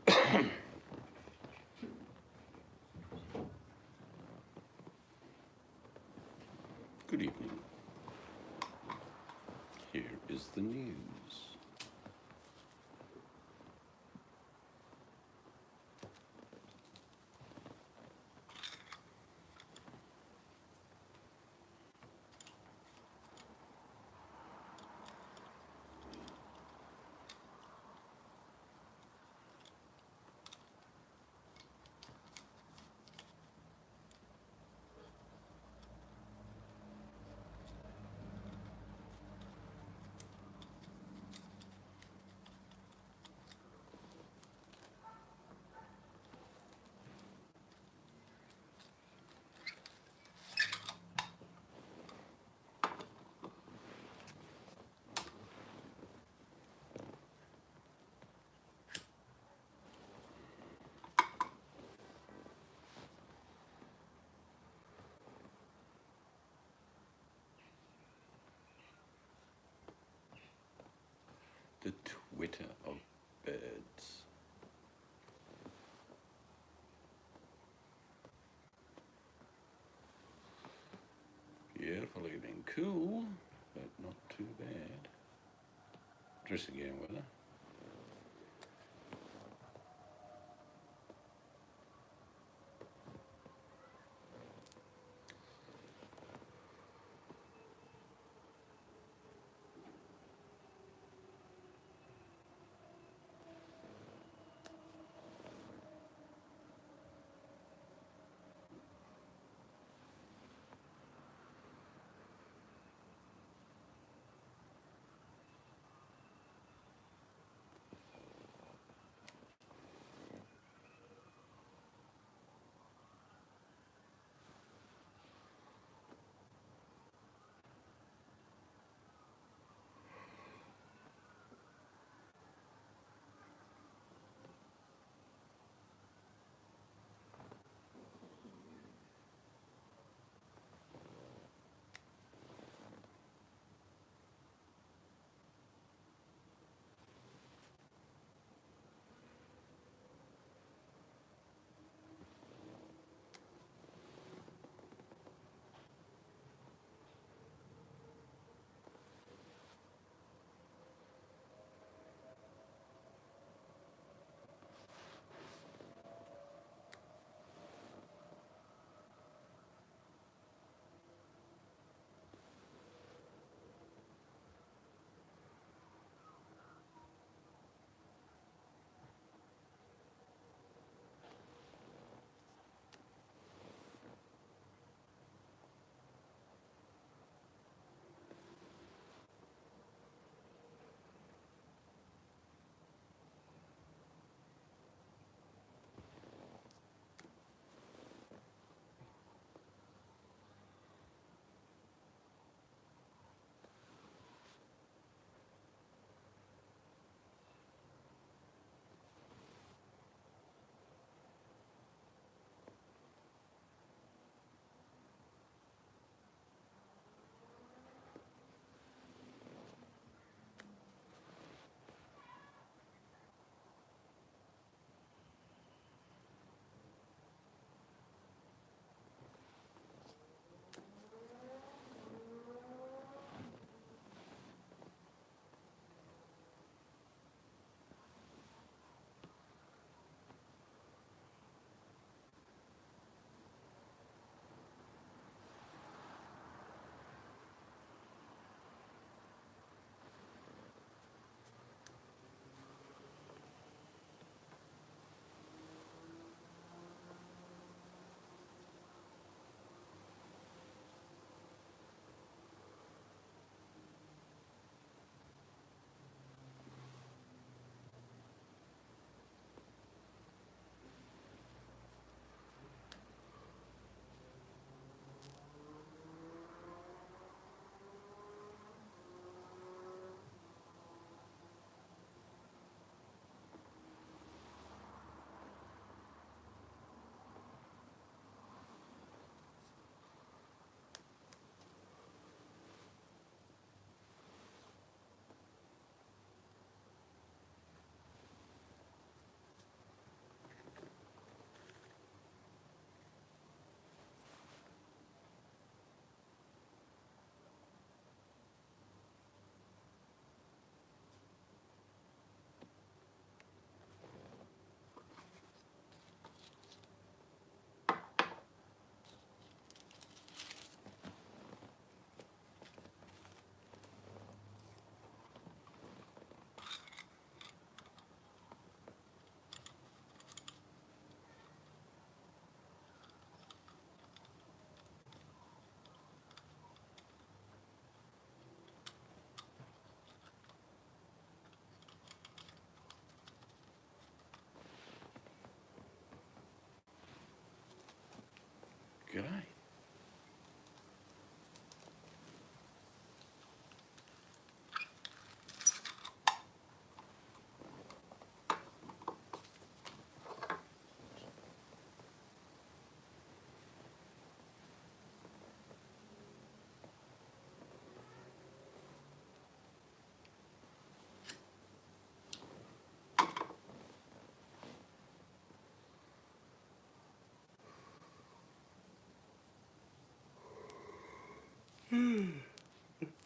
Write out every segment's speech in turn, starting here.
Good evening. Here is the news. The twitter of birds. Beautiful evening. Cool, but not too bad. Dressing gown weather.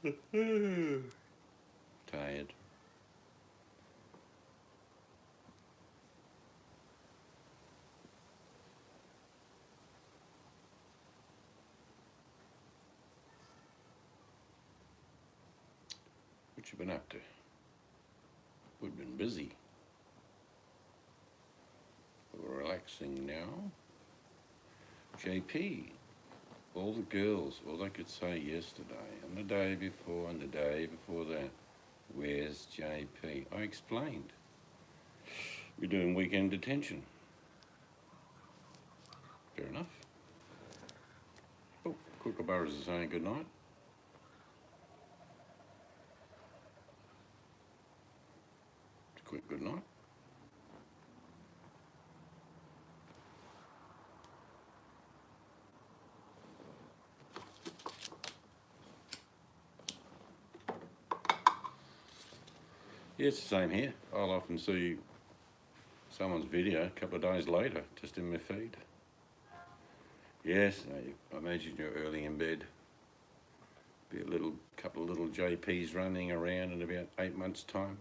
Tired. What you been up to? We've been busy. We're relaxing now. JP, all the girls, all they could say yesterday and the day before and the day before that, where's JP? I explained. We're doing weekend detention. Fair enough. Oh, Kookaburras is saying good night. Quick good night. Yeah, it's the same here. I'll often see someone's video a couple of days later, just in my feed. Yes, I imagine you're early in bed. Be a couple of little JPs running around in about 8 months' time.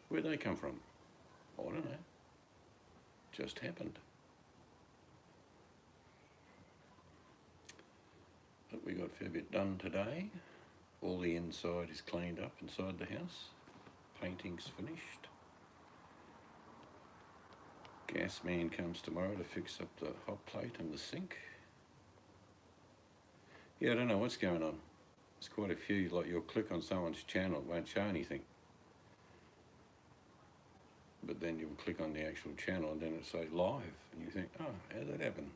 Where'd they come from? I don't know. Just happened. But we got a fair bit done today. All the inside is cleaned up inside the house. Painting's finished. Gas man comes tomorrow to fix up the hot plate and the sink. Yeah, I don't know what's going on. There's quite a few, like you'll click on someone's channel, it won't show anything. But then you'll click on the actual channel and then it'll say live. And you think, oh, how did that happen?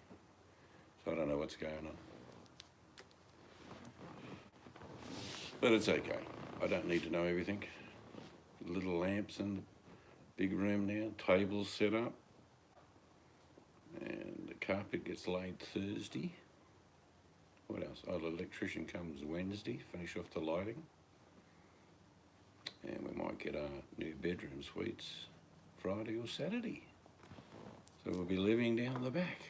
So I don't know what's going on. But it's okay. I don't need to know everything. Little lamps in the big room now, tables set up. And the carpet gets laid Thursday. What else? Oh, the electrician comes Wednesday, finish off the lighting. And we might get our new bedroom suites Friday or Saturday. So we'll be living down the back.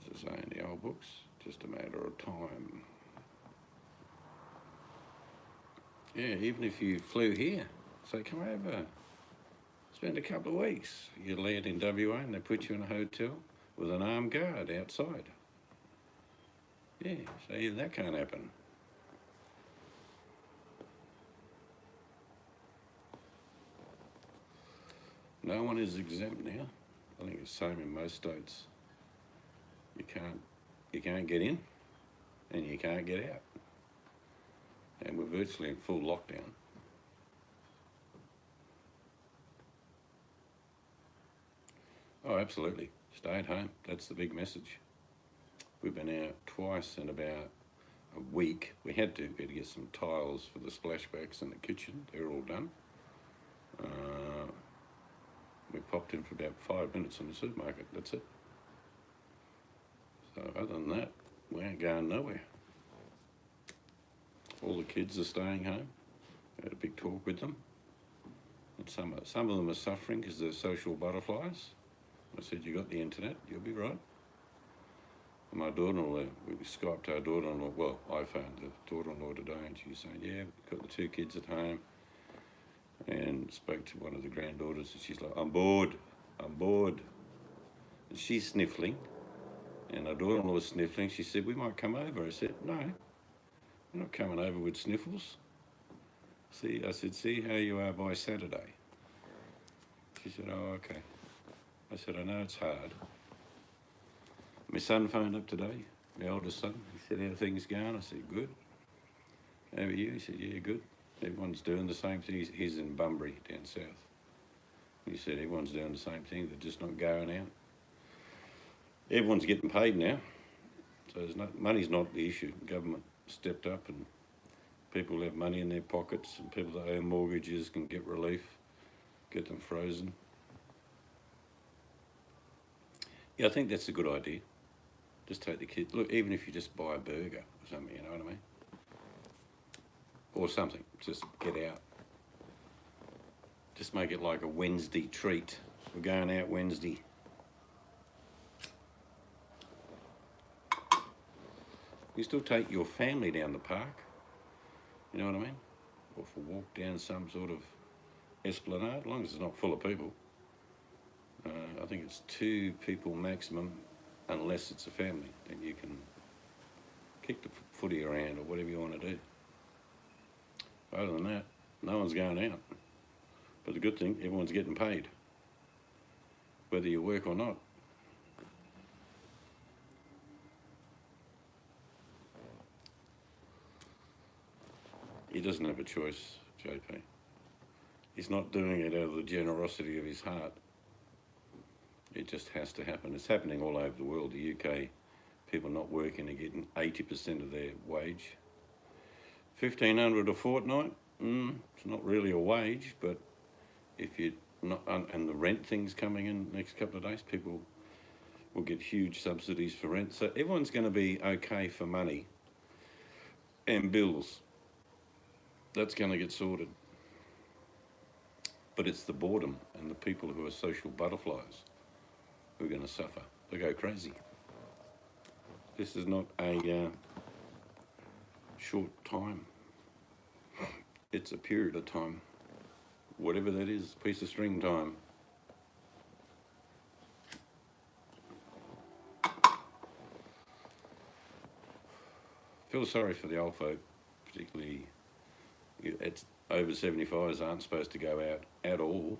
As I say in the old books, just a matter of time. Yeah, even if you flew here, say come over, spend a couple of weeks. You land in WA and they put you in a hotel with an armed guard outside. Yeah, so even that can't happen. No one is exempt now. I think it's the same in most states. You can't get in and you can't get out. And we're virtually in full lockdown. Oh, absolutely. Stay at home. That's the big message. We've been out twice in about a week. We had to get some tiles for the splashbacks in the kitchen. They're all done. We popped in for about 5 minutes in the supermarket. That's it. So other than that, we ain't going nowhere. All the kids are staying home. I had a big talk with them. And some of them are suffering because they're social butterflies. I said, you got the internet, you'll be right. And my daughter-in-law, we Skyped our daughter-in-law, well, I phoned the daughter-in-law today and she was saying, yeah, we've got the 2 kids at home. And spoke to one of the granddaughters and she's like, I'm bored. And she's sniffling. And our daughter-in-law was sniffling. She said, we might come over. I said, no, we're not coming over with sniffles. I said, see how you are by Saturday. She said, oh, okay. I said, I know it's hard. My son phoned up today, my oldest son. He said, how are things going? I said, good. How are you? He said, yeah, good. Everyone's doing the same thing. He's in Bunbury, down south. He said, everyone's doing the same thing. They're just not going out. Everyone's getting paid now. So money's not the issue. The government stepped up and people have money in their pockets and people that owe mortgages can get relief, get them frozen. Yeah, I think that's a good idea. Just take the kids. Look, even if you just buy a burger or something, you know what I mean? Or something, just get out. Just make it like a Wednesday treat. We're going out Wednesday. You still take your family down the park, you know what I mean? Or for a walk down some sort of esplanade, as long as it's not full of people. I think it's 2 people maximum, unless it's a family. Then you can kick the footy around or whatever you want to do. Other than that, no one's going out. But the good thing, everyone's getting paid, whether you work or not. He doesn't have a choice, JP. He's not doing it out of the generosity of his heart. It just has to happen. It's happening all over the world. The UK, people not working are getting 80% of their wage. $1,500 a fortnight, it's not really a wage, but if you're not, and the rent thing's coming in the next couple of days, people will get huge subsidies for rent. So everyone's going to be okay for money and bills. That's going to get sorted. But it's the boredom and the people who are social butterflies who are going to suffer. They go crazy. This is not a short time. It's a period of time. Whatever that is, piece of string time. Feel sorry for the old folk, particularly it's over 75s aren't supposed to go out at all,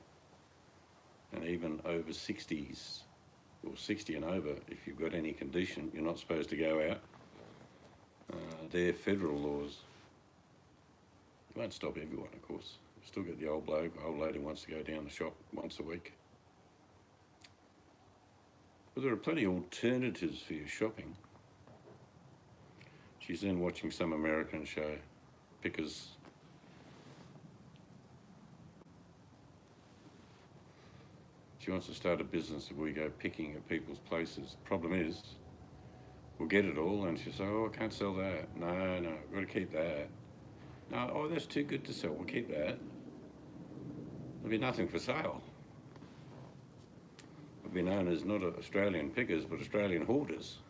and even over 60s or 60 and over, if you've got any condition, you're not supposed to go out. They're federal laws. You won't stop everyone, of course. You've still got the old bloke, old lady wants to go down the shop once a week. But there are plenty of alternatives for your shopping. She's then watching some American show, Pickers. She wants to start a business where we go picking at people's places. Problem is, we'll get it all, and she'll say, oh, I can't sell that. No, I've got to keep that. No, oh, that's too good to sell, we'll keep that. There'll be nothing for sale. We'll be known as not Australian pickers, but Australian hoarders.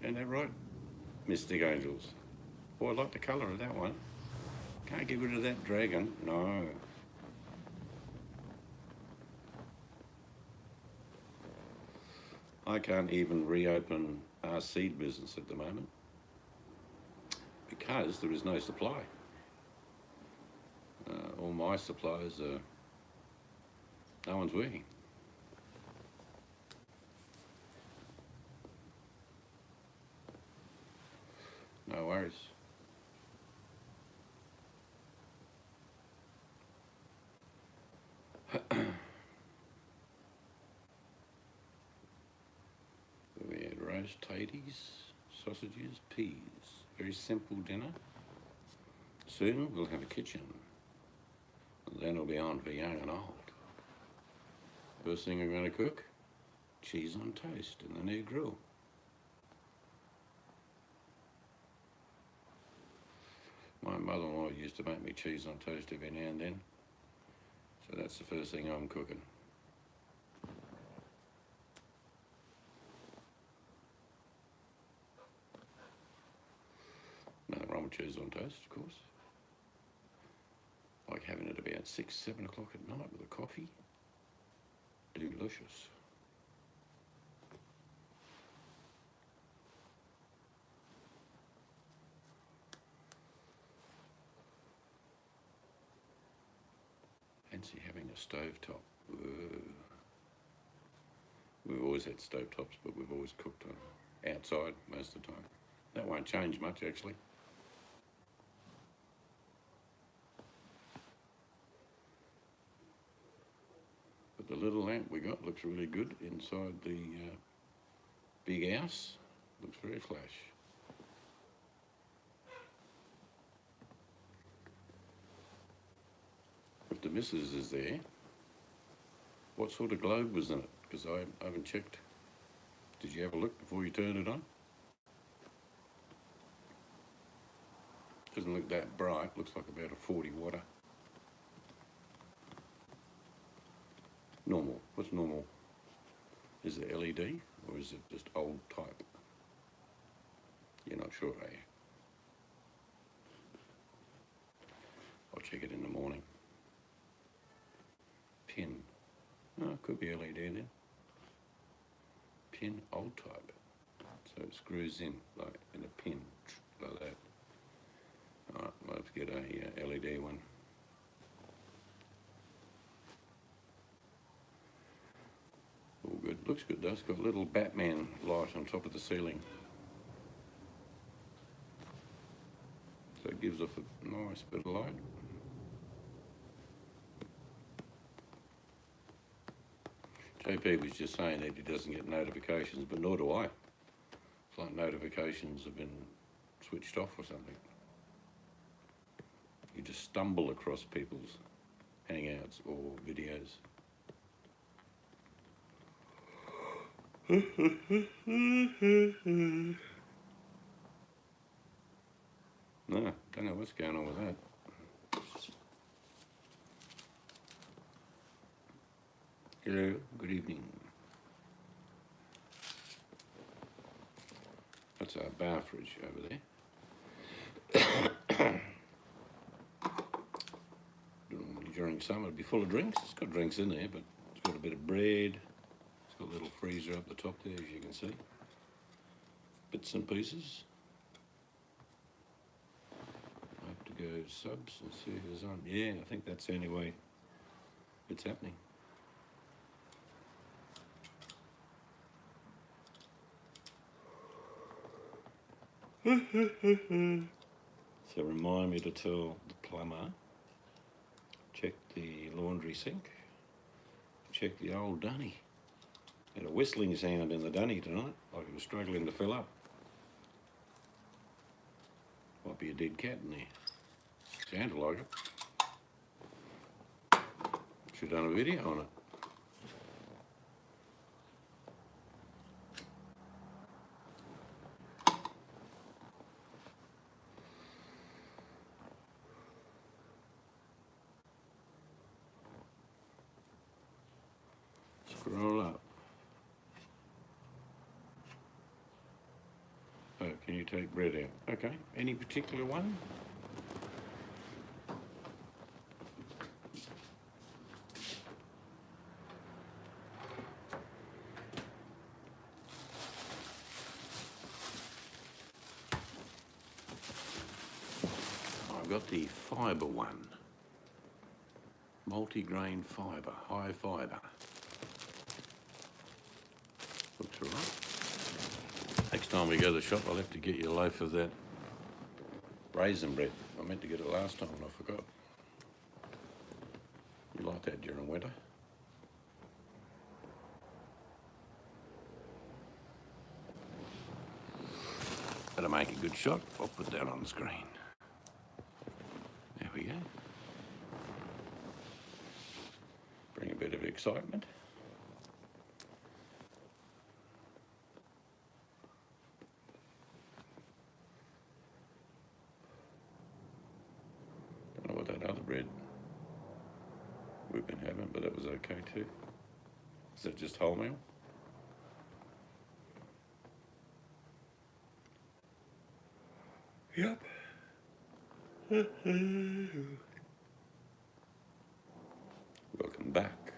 Isn't that right, Mystic Angels? Oh, I like the colour of that one. Can't get rid of that dragon. No. I can't even reopen our seed business at the moment because there is no supply. All my suppliers are, no one's working. No worries. We had roast taties, sausages, peas. Very simple dinner. Soon we'll have a kitchen. And then it'll be on for young and old. First thing I'm going to cook, cheese on toast in the new grill. My mother-in-law used to make me cheese on toast every now and then. So that's the first thing I'm cooking. Nothing wrong with cheese on toast, of course. Like having it about 6, 7 o'clock at night with a coffee. Delicious. Fancy having a stovetop. We've always had stovetops, but we've always cooked on outside most of the time. That won't change much, actually. But the little lamp we got looks really good inside the big house. Looks very flash. If the missus is there, what sort of globe was in it? Because I haven't checked. Did you have a look before you turned it on? Doesn't look that bright. Looks like about a 40 watter. Normal. What's normal? Is it LED or is it just old type? You're not not sure, are you? I'll check it in the morning. Pin. Oh, it could be LED then. Pin old type. So it screws in like in a pin, like that. Alright, I'll have to get a LED one. All good. Looks good though. It's got a little Batman light on top of the ceiling. So it gives off a nice bit of light. JP was just saying that he doesn't get notifications, but nor do I. It's like notifications have been switched off or something. You just stumble across people's hangouts or videos. No, don't know what's going on with that. Hello, good evening. That's our bar fridge over there. Normally during summer it'd be full of drinks. It's got drinks in there, but it's got a bit of bread. It's got a little freezer up the top there, as you can see. Bits and pieces. I have to go subs and see who's on. Yeah, I think that's the only way it's happening. So remind me to tell the plumber, check the laundry sink, check the old dunny. Had a whistling sound in the dunny tonight, like it was struggling to fill up. Might be a dead cat in there. Sounded like it. Should have done a video on it. Scroll up. Oh, can you take bread out? Okay. Any particular one? I've got the fibre one. Multi-grain fibre, high fibre. Looks all right. Next time we go to the shop, I'll have to get you a loaf of that raisin bread. I meant to get it last time and I forgot. You like that during winter? That'll make a good shot. I'll put that on the screen. There we go. Bring a bit of excitement. Don't know what that other bread we've been having, but that was okay too. Is that just wholemeal? Yep. Welcome back.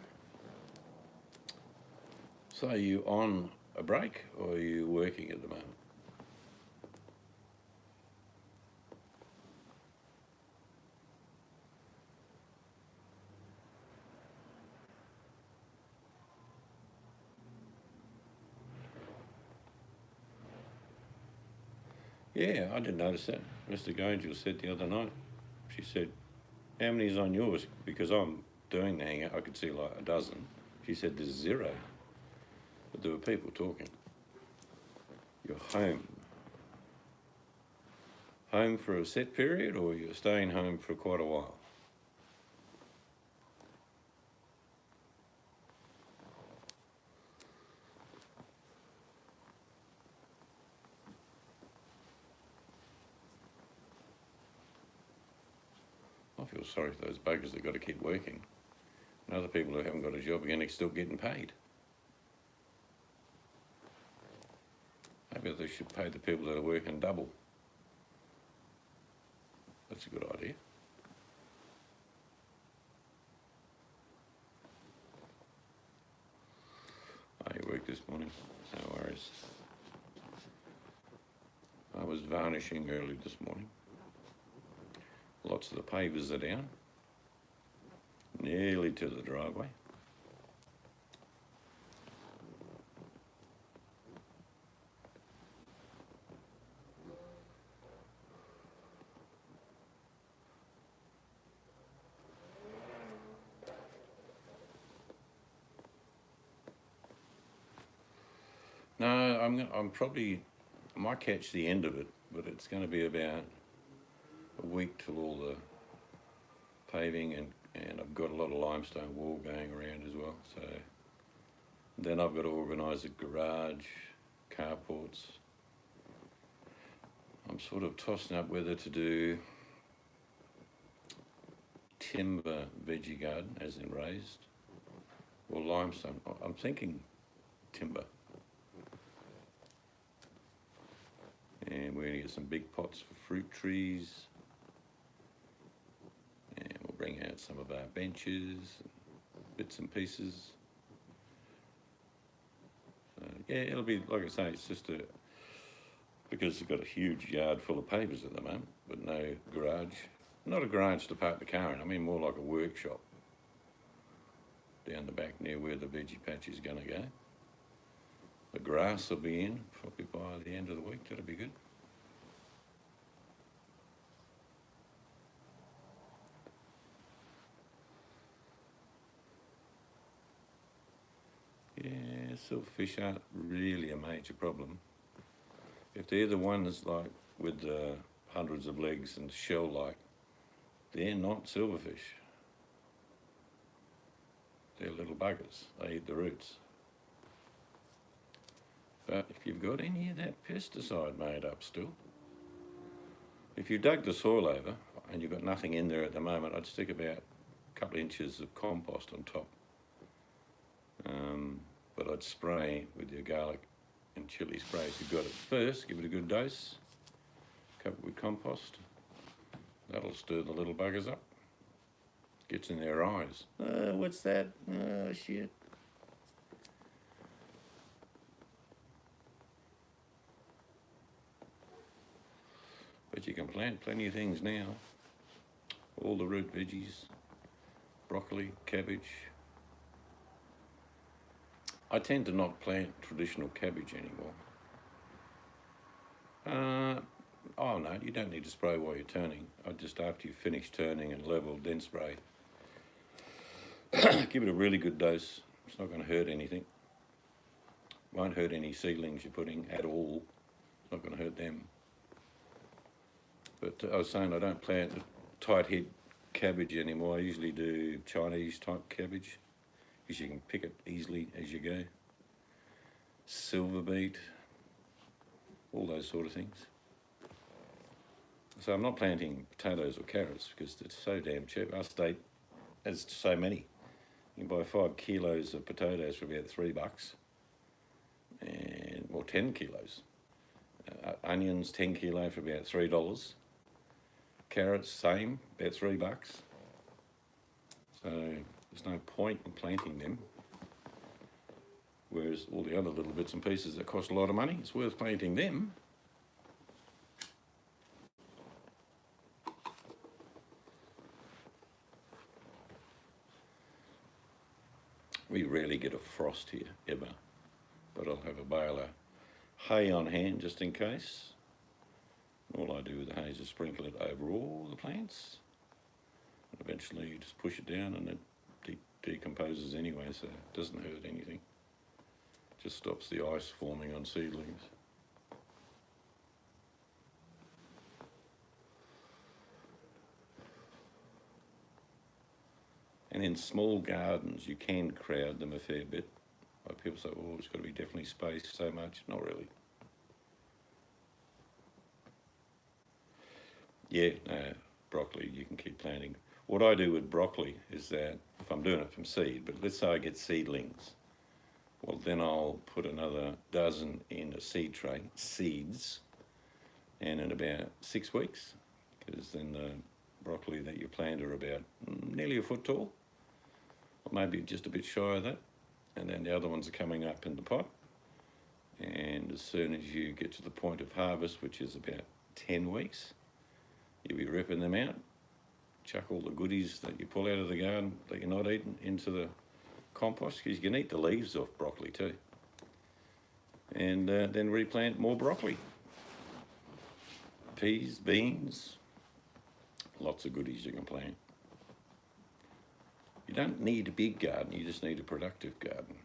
So are you on a break or are you working at the moment? Yeah, I didn't notice that. Mr. Gangel said the other night, she said, how many's on yours? Because I'm doing the hangout, I could see like a dozen. She said there's 0. But there were people talking. You're home. Home for a set period or you're staying home for quite a while? I feel sorry for those buggers that got to keep working. And other people who haven't got a job again are still getting paid. Maybe they should pay the people that are working double. That's a good idea. I worked this morning, no worries. I was varnishing early this morning. Lots of the pavers are down, nearly to the driveway. No, I might catch the end of it, but it's going to be about a week till all the paving and I've got a lot of limestone wall going around as well. So then I've got to organise a garage, carports. I'm sort of tossing up whether to do timber veggie garden, as in raised, or limestone. I'm thinking timber. And we're going to get some big pots for fruit trees. And we'll bring out some of our benches, bits and pieces. So, yeah, it'll be, like I say, it's just because we've got a huge yard full of pavers at the moment, but no garage. Not a garage to park the car in, I mean more like a workshop down the back near where the veggie patch is going to go. The grass will be in probably by the end of the week, that'll be good. Yeah, silverfish aren't really a major problem. If they're the ones like with hundreds of legs and shell-like, they're not silverfish. They're little buggers, they eat the roots. But if you've got any of that pesticide made up still, if you dug the soil over and you've got nothing in there at the moment, I'd stick about a couple of inches of compost on top. But I'd spray with your garlic and chilli spray if you've got it. First, give it a good dose, cover it with compost. That'll stir the little buggers up. Gets in their eyes. Oh, what's that? Oh, shit. But you can plant plenty of things now. All the root veggies, broccoli, cabbage. I tend to not plant traditional cabbage anymore. Oh no, you don't need to spray while you're turning. Just after you've finished turning and leveled, then spray. Give it a really good dose. It's not going to hurt anything. Won't hurt any seedlings you're putting at all. It's not going to hurt them. But I was saying I don't plant the tight head cabbage anymore. I usually do Chinese type cabbage because you can pick it easily as you go. Silver beet, all those sort of things. So I'm not planting potatoes or carrots because it's so damn cheap. Our state has so many. You can buy 5 kilos of potatoes for about $3, and well, 10 kilos. Onions, 10 kilo for about $3. Carrots, same, about $3. So there's no point in planting them. Whereas all the other little bits and pieces that cost a lot of money, it's worth planting them. We rarely get a frost here, ever. But I'll have a bale of hay on hand just in case. All I do with the hay is just sprinkle it over all the plants. And eventually you just push it down and it decomposes anyway, so it doesn't hurt anything. Just stops the ice forming on seedlings. And in small gardens, you can crowd them a fair bit. Like people say, oh, it's got to be definitely spaced so much. Not really. Yeah, no, broccoli, you can keep planting. What I do with broccoli is that, if I'm doing it from seed, but let's say I get seedlings, well, then I'll put another dozen in a seed tray, seeds, and in about 6 weeks, because then the broccoli that you plant are about nearly a foot tall, or maybe just a bit shy of that, and then the other ones are coming up in the pot. And as soon as you get to the point of harvest, which is about 10 weeks, you'll be ripping them out, chuck all the goodies that you pull out of the garden that you're not eating into the compost, because you can eat the leaves off broccoli too. And then replant more broccoli. Peas, beans, lots of goodies you can plant. You don't need a big garden, you just need a productive garden.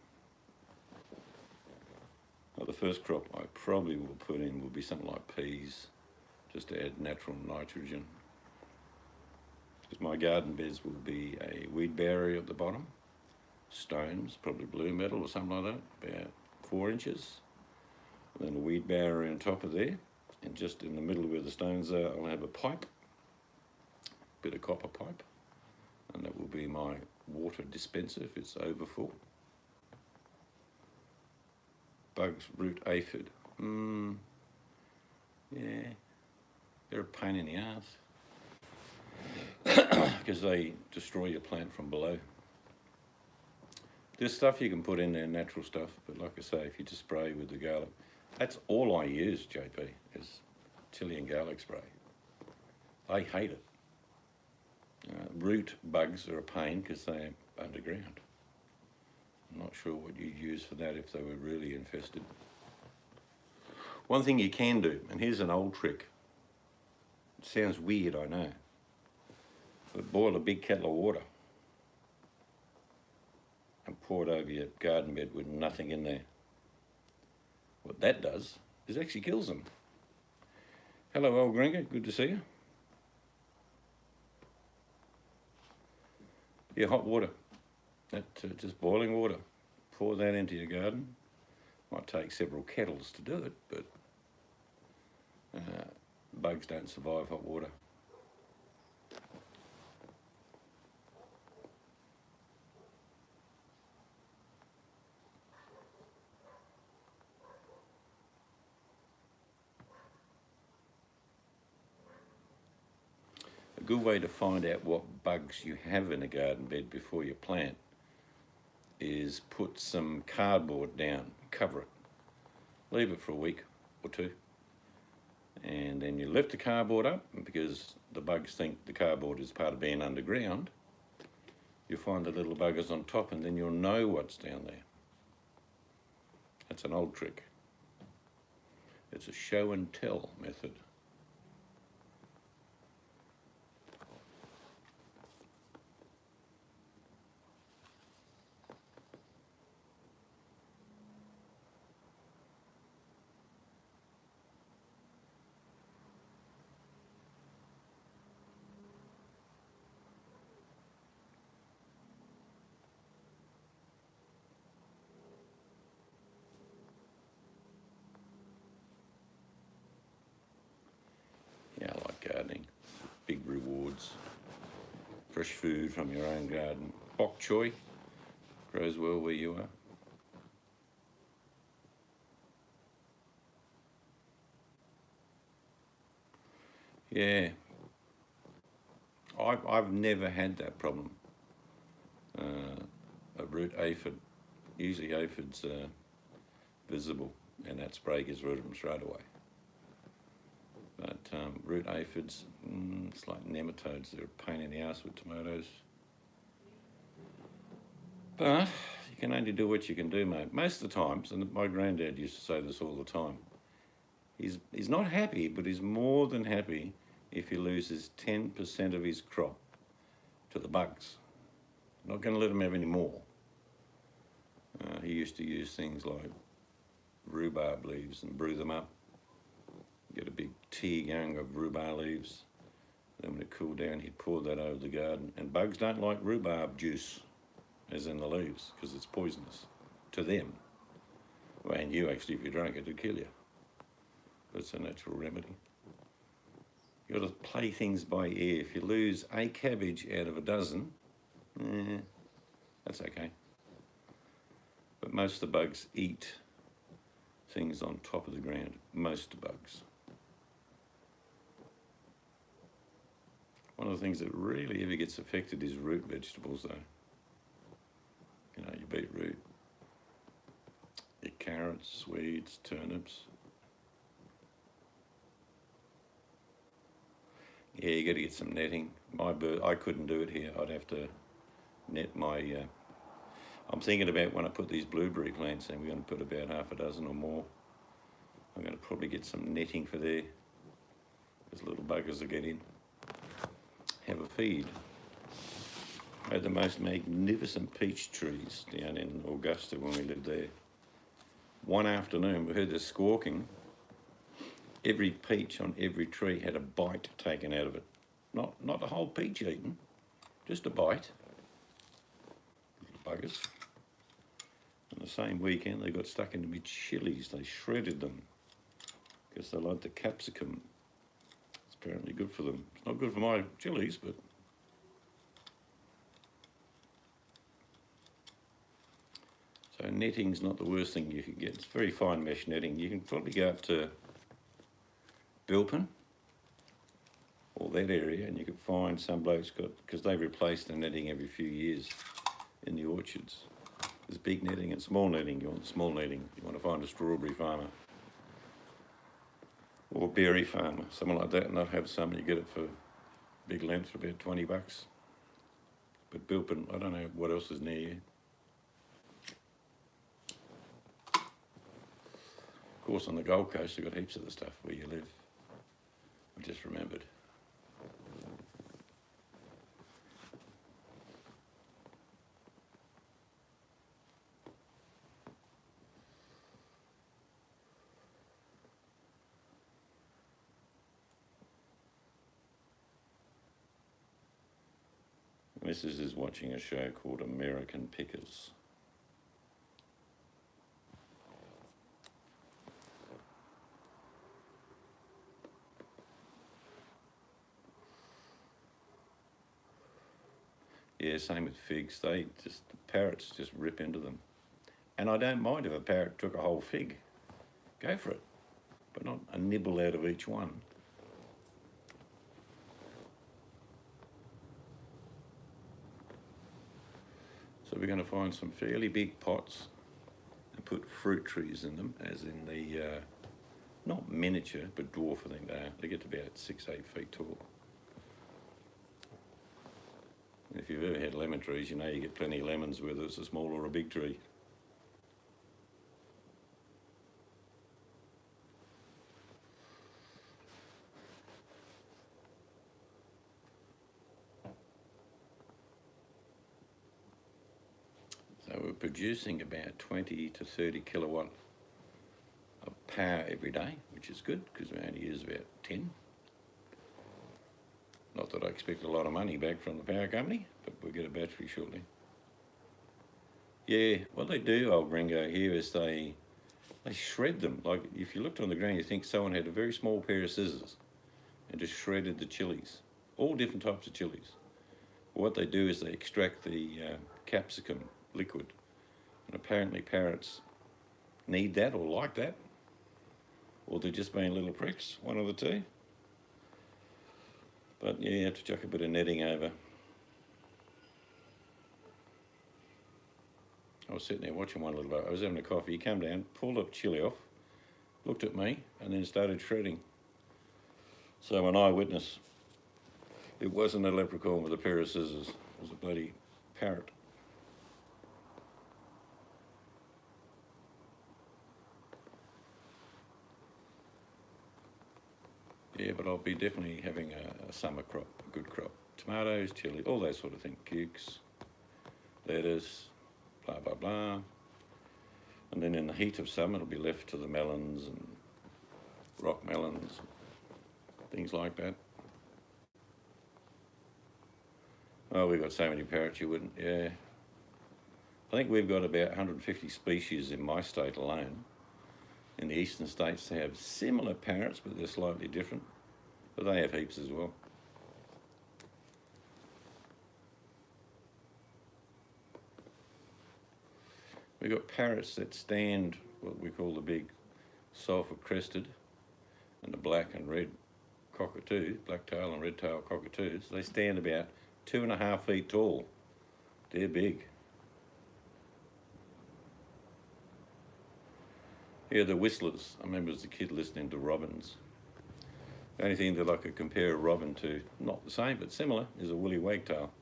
Well, the first crop I probably will put in will be something like peas, just to add natural nitrogen. Because my garden beds will be a weed barrier at the bottom, stones, probably blue metal or something like that, about 4 inches. And then a weed barrier on top of there, and just in the middle where the stones are, I'll have a pipe, bit of copper pipe, and that will be my water dispenser if it's overfull. Bugs root aphid. Yeah, they're a pain in the ass because they destroy your plant from below. There's stuff you can put in there, natural stuff, but like I say, if you just spray with the garlic, that's all I use, JP, is chili and garlic spray. They hate it. Root bugs are a pain because they're underground. I'm not sure what you'd use for that if they were really infested. One thing you can do, and here's an old trick. It sounds weird, I know. But boil a big kettle of water and pour it over your garden bed with nothing in there. What that does is actually kills them. Hello, old Gringa, good to see you. Yeah, hot water. Just boiling water. Pour that into your garden. Might take several kettles to do it, but bugs don't survive hot water. A good way to find out what bugs you have in a garden bed before you plant is put some cardboard down, cover it, leave it for a week or two, and then you lift the cardboard up, because the bugs think the cardboard is part of being underground. You'll find the little buggers on top, and then you'll know what's down there. That's an old trick. It's a show and tell method. Yeah, I like gardening. Big rewards. Fresh food from your own garden. Bok choy grows well where you are. Yeah, I've never had that problem. A root aphid, usually aphids are visible, and that spray gets rid of them straight away. But root aphids, it's like nematodes. They're a pain in the ass with tomatoes. But you can only do what you can do, mate. Most of the times, and my granddad used to say this all the time, he's not happy, but he's more than happy if he loses 10% of his crop to the bugs. Not going to let him have any more. He used to use things like rhubarb leaves and brew them up. Get a big tea going of rhubarb leaves. Then when it cooled down, he'd pour that over the garden. And bugs don't like rhubarb juice, as in the leaves, because it's poisonous to them. Well, and you actually, if you drank it, it'd kill you. But it's a natural remedy. You've got to play things by ear. If you lose a cabbage out of a dozen, that's okay. But most of the bugs eat things on top of the ground. Most bugs. of the things that really ever gets affected is root vegetables though. You know, your beetroot, your carrots, weeds, turnips. Yeah, you got to get some netting. I couldn't do it here. I'd have to net my... I'm thinking about when I put these blueberry plants in, we're going to put about half a dozen or more. I'm going to probably get some netting for there. There's little buggers that get in. Have a feed. I had the most magnificent peach trees down in Augusta when we lived there. One afternoon we heard this squawking. Every peach on every tree had a bite taken out of it. Not the whole peach eaten, just a bite. Little buggers. And the same weekend they got stuck into my chilies. They shredded them because they like the capsicum. It's apparently good for them. It's not good for my chilies, but... So netting's not the worst thing you could get. It's very fine mesh netting. You can probably go up to Bilpin or that area and you could find some blokes got, because they replace the netting every few years in the orchards. There's big netting and small netting. You want small netting. You want to find a strawberry farmer or a berry farmer, someone like that, and they'll have some. You get it for big length for about $20. But Bilpin, I don't know what else is near you. Of course, on the Gold Coast, you've got heaps of the stuff where you live. I just remembered. Mrs. is watching a show called American Pickers. Yeah, same with figs. The parrots just rip into them. And I don't mind if a parrot took a whole fig. Go for it. But not a nibble out of each one. So we're going to find some fairly big pots and put fruit trees in them, as in the, not miniature, but dwarf, I think they are. They get to about 6-8 feet tall. If you've ever had lemon trees, you know you get plenty of lemons whether it's a small or a big tree. So we're producing about 20 to 30 kilowatt of power every day, which is good because we only use about 10. Not that I expect a lot of money back from the power company, but we'll get a battery shortly. Yeah, what they do, old gringo, here is they shred them. Like if you looked on the ground, you think someone had a very small pair of scissors and just shredded the chilies, all different types of chilies. What they do is they extract the capsicum liquid, and apparently parrots need that or like that, or they're just being little pricks, one of the two. But yeah, you have to chuck a bit of netting over. I was sitting there watching one little bit. I was having a coffee. He came down, pulled up chili off, looked at me, and then started shredding. So an eyewitness. It wasn't a leprechaun with a pair of scissors. It was a bloody parrot. Yeah, but I'll be definitely having a summer crop, a good crop. Tomatoes, chili, all that sort of thing. Cukes, lettuce, blah, blah, blah. And then in the heat of summer, it'll be left to the melons and rock melons, things like that. Oh, we've got so many parrots you wouldn't, yeah. I think we've got about 150 species in my state alone. In the eastern states, they have similar parrots, but they're slightly different. But they have heaps as well. We've got parrots that stand what we call the big sulphur crested and the black and red cockatoo, black-tail and red-tailed cockatoos, they stand about 2.5 feet tall. They're big. Here are the whistlers. I remember as a kid listening to robins. The only thing that I could compare a robin to, not the same but similar, is a woolly wagtail.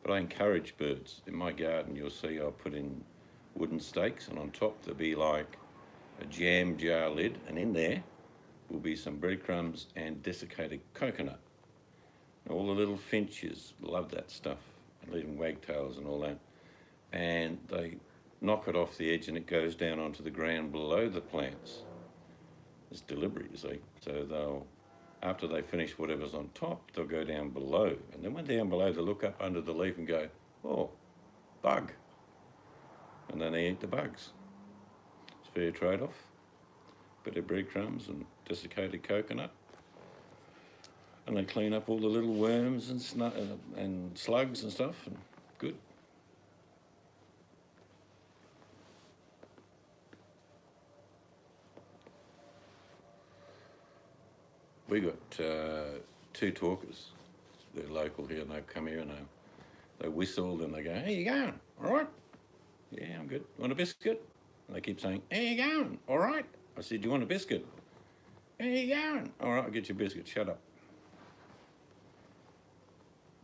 But I encourage birds. In my garden, you'll see I put in wooden stakes, and on top there'll be like a jam jar lid, and in there will be some breadcrumbs and desiccated coconut. Now, all the little finches love that stuff, and even wagtails and all that. And they knock it off the edge and it goes down onto the ground below the plants. It's deliberate, you see. So they'll, after they finish whatever's on top, they'll go down below. And then when down below, they look up under the leaf and go, oh, bug. And then they eat the bugs. It's a fair trade-off. Bit of breadcrumbs and desiccated coconut. And they clean up all the little worms and slugs and stuff, and good. We got 2 talkers. They're local here, and they come here and they whistle and they go, "How you going? All right?" "Yeah, I'm good. Want a biscuit?" And they keep saying, "How you going? All right?" I said, "Do you want a biscuit?" "How you going?" "All right, I'll get you a biscuit. Shut up."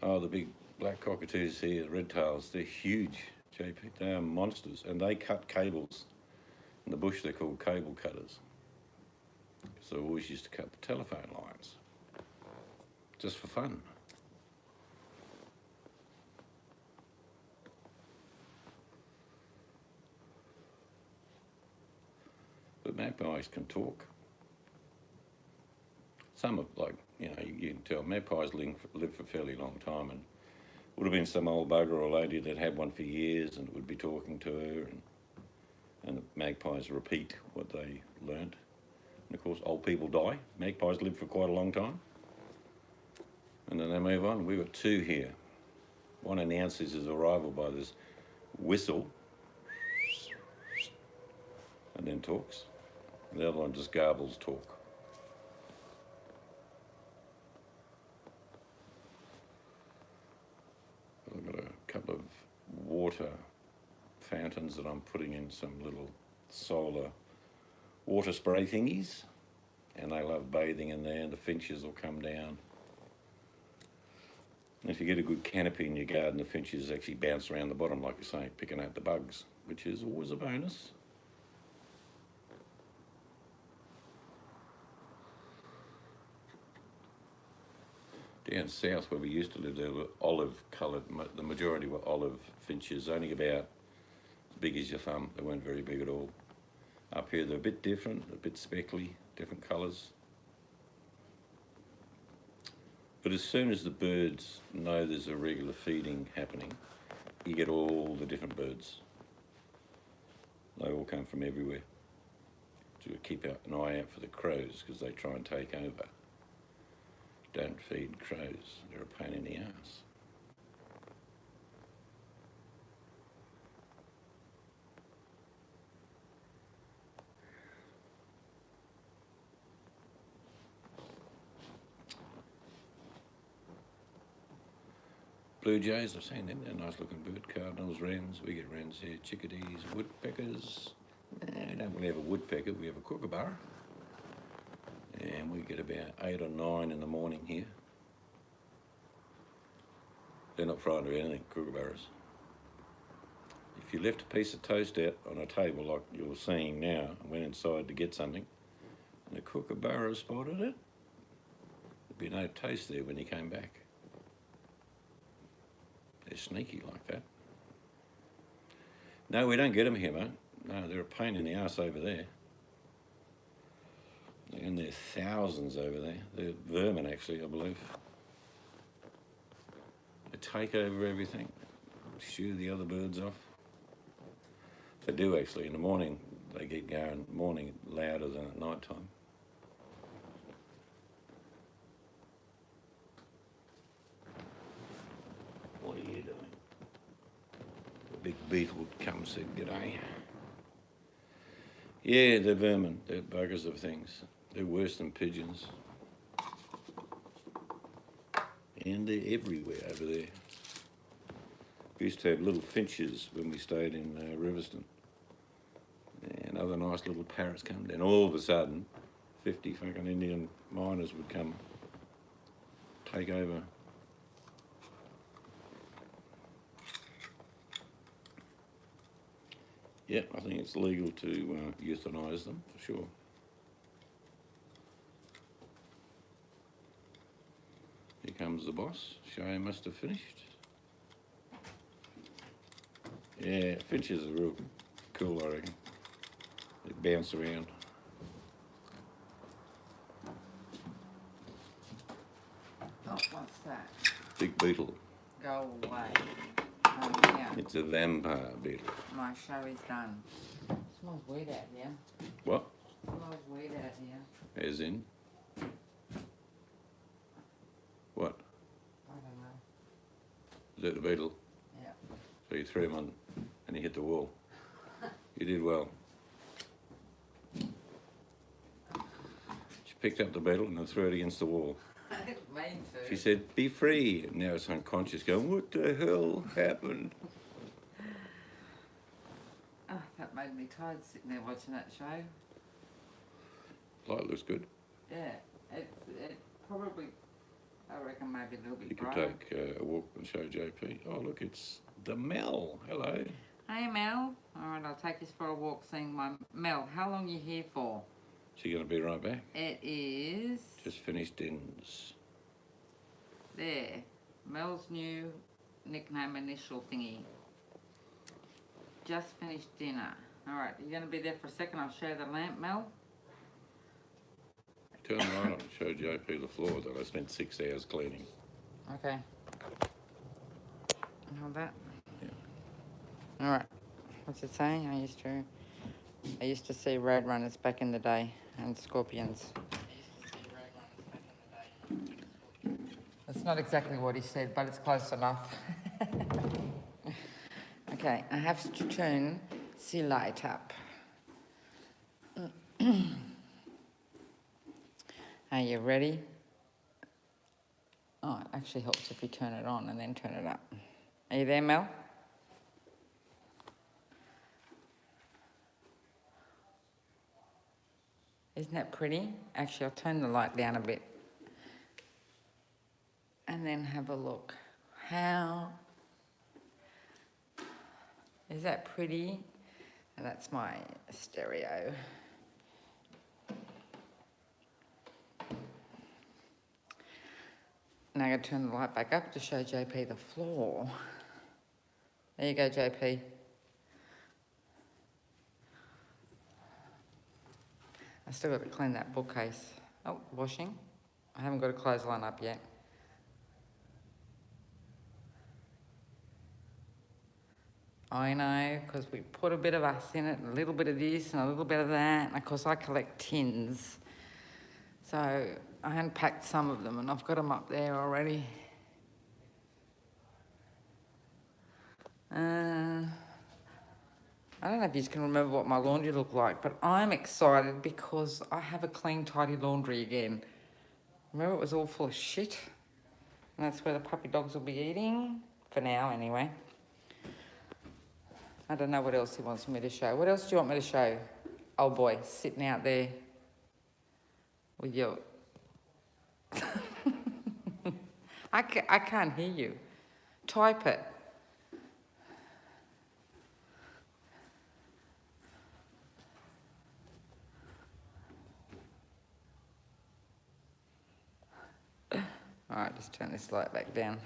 Oh, the big black cockatoos here, the red tails, they're huge, JP. They are monsters, and they cut cables. In the bush, they're called cable cutters. So we always used to cut the telephone lines, just for fun. But magpies can talk. Some are like, you can tell magpies live for a fairly long time, and would have been some old bugger or lady that had one for years and would be talking to her, and the magpies repeat what they learnt. And of course, old people die. Magpies live for quite a long time. And then they move on. We've got 2 here. One announces his arrival by this whistle and then talks. And the other one just garbles talk. I've got a couple of water fountains that I'm putting in some little solar water spray thingies, and they love bathing in there, and the finches will come down. And if you get a good canopy in your garden, the finches actually bounce around the bottom, like you say, picking out the bugs, which is always a bonus. Down south where we used to live, there were olive-coloured, the majority were olive finches, only about as big as your thumb. They weren't very big at all. Up here they're a bit different, a bit speckly, different colours. But as soon as the birds know there's a regular feeding happening, you get all the different birds. They all come from everywhere. So we keep an eye out for the crows, because they try and take over. Don't feed crows, they're a pain in the ass. Blue jays, I've seen them, they're a nice looking bird. Cardinals, wrens, we get wrens here, chickadees, woodpeckers. We don't really have a woodpecker, we have a kookaburra. And we get about 8 or 9 in the morning here. They're not frightened of anything, kookaburras. If you left a piece of toast out on a table like you're seeing now and went inside to get something, and the kookaburra spotted it, there'd be no toast there when you came back. They're sneaky like that. No, we don't get them here, mate. No, they're a pain in the ass over there. And there are thousands over there. They're vermin, actually, I believe. They take over everything, shoo the other birds off. They do, actually. In the morning, they get going. Morning, louder than at night time. What are you doing? A big beetle come and said g'day. Yeah, they're vermin. They're buggers of things. They're worse than pigeons. And they're everywhere over there. We used to have little finches when we stayed in Riverston. And other nice little parrots come down. All of a sudden, 50 fucking Indian miners would come take over. Yeah, I think it's legal to euthanise them, for sure. Here comes the boss. Show must have finished. Yeah, finches are real cool, I reckon. They bounce around. Oh, what's that? Big beetle. Go away. Oh, yeah. It's a vampire beetle. My show is done. Smells weird out here. What? Smells weird out here. As in? What? I don't know. Is that the beetle? Yeah. So you threw him on and he hit the wall. You did well. She picked up the beetle and then threw it against the wall. I didn't mean to. She said, be free. And now it's unconscious going, what the hell happened? Oh, that made me tired sitting there watching that show. Light looks good. Yeah. It probably, I reckon maybe a little bit You could brighter. take a walk and show JP. Oh, look, it's the Mel. Hello. Hey, Mel. All right, I'll take you for a walk seeing my... Mel, how long are you here for? She's going to be right back. It is... Just finished dinners. There. Mel's new nickname initial thingy. Just finished dinner. All right, you're going to be there for a second. I'll show the lamp, Mel. Turn right on and show JP the floor that I spent 6 hours cleaning. Okay. Hold that. Yeah. All right. What's it saying? I used to see Roadrunners back in the day and Scorpions. That's not exactly what he said, but it's close enough. Okay, I have to turn the light up. Are you ready? Oh, it actually helps if you turn it on and then turn it up. Are you there, Mel? Isn't that pretty? Actually, I'll turn the light down a bit. And then have a look. How... Is that pretty? And that's my stereo. Now I'm going to turn the light back up to show JP the floor. There you go, JP. I still got to clean that bookcase. Oh, washing. I haven't got a clothesline up yet. I know, because we put a bit of us in it, and a little bit of this and a little bit of that. And of course, I collect tins. So I unpacked some of them and I've got them up there already. I don't know if you can remember what my laundry looked like, but I'm excited because I have a clean, tidy laundry again. Remember, it was all full of shit? And that's where the puppy dogs will be eating, for now anyway. I don't know what else he wants me to show. What else do you want me to show? Oh boy, sitting out there with your... I can't hear you. Type it. All right, just turn this light back down.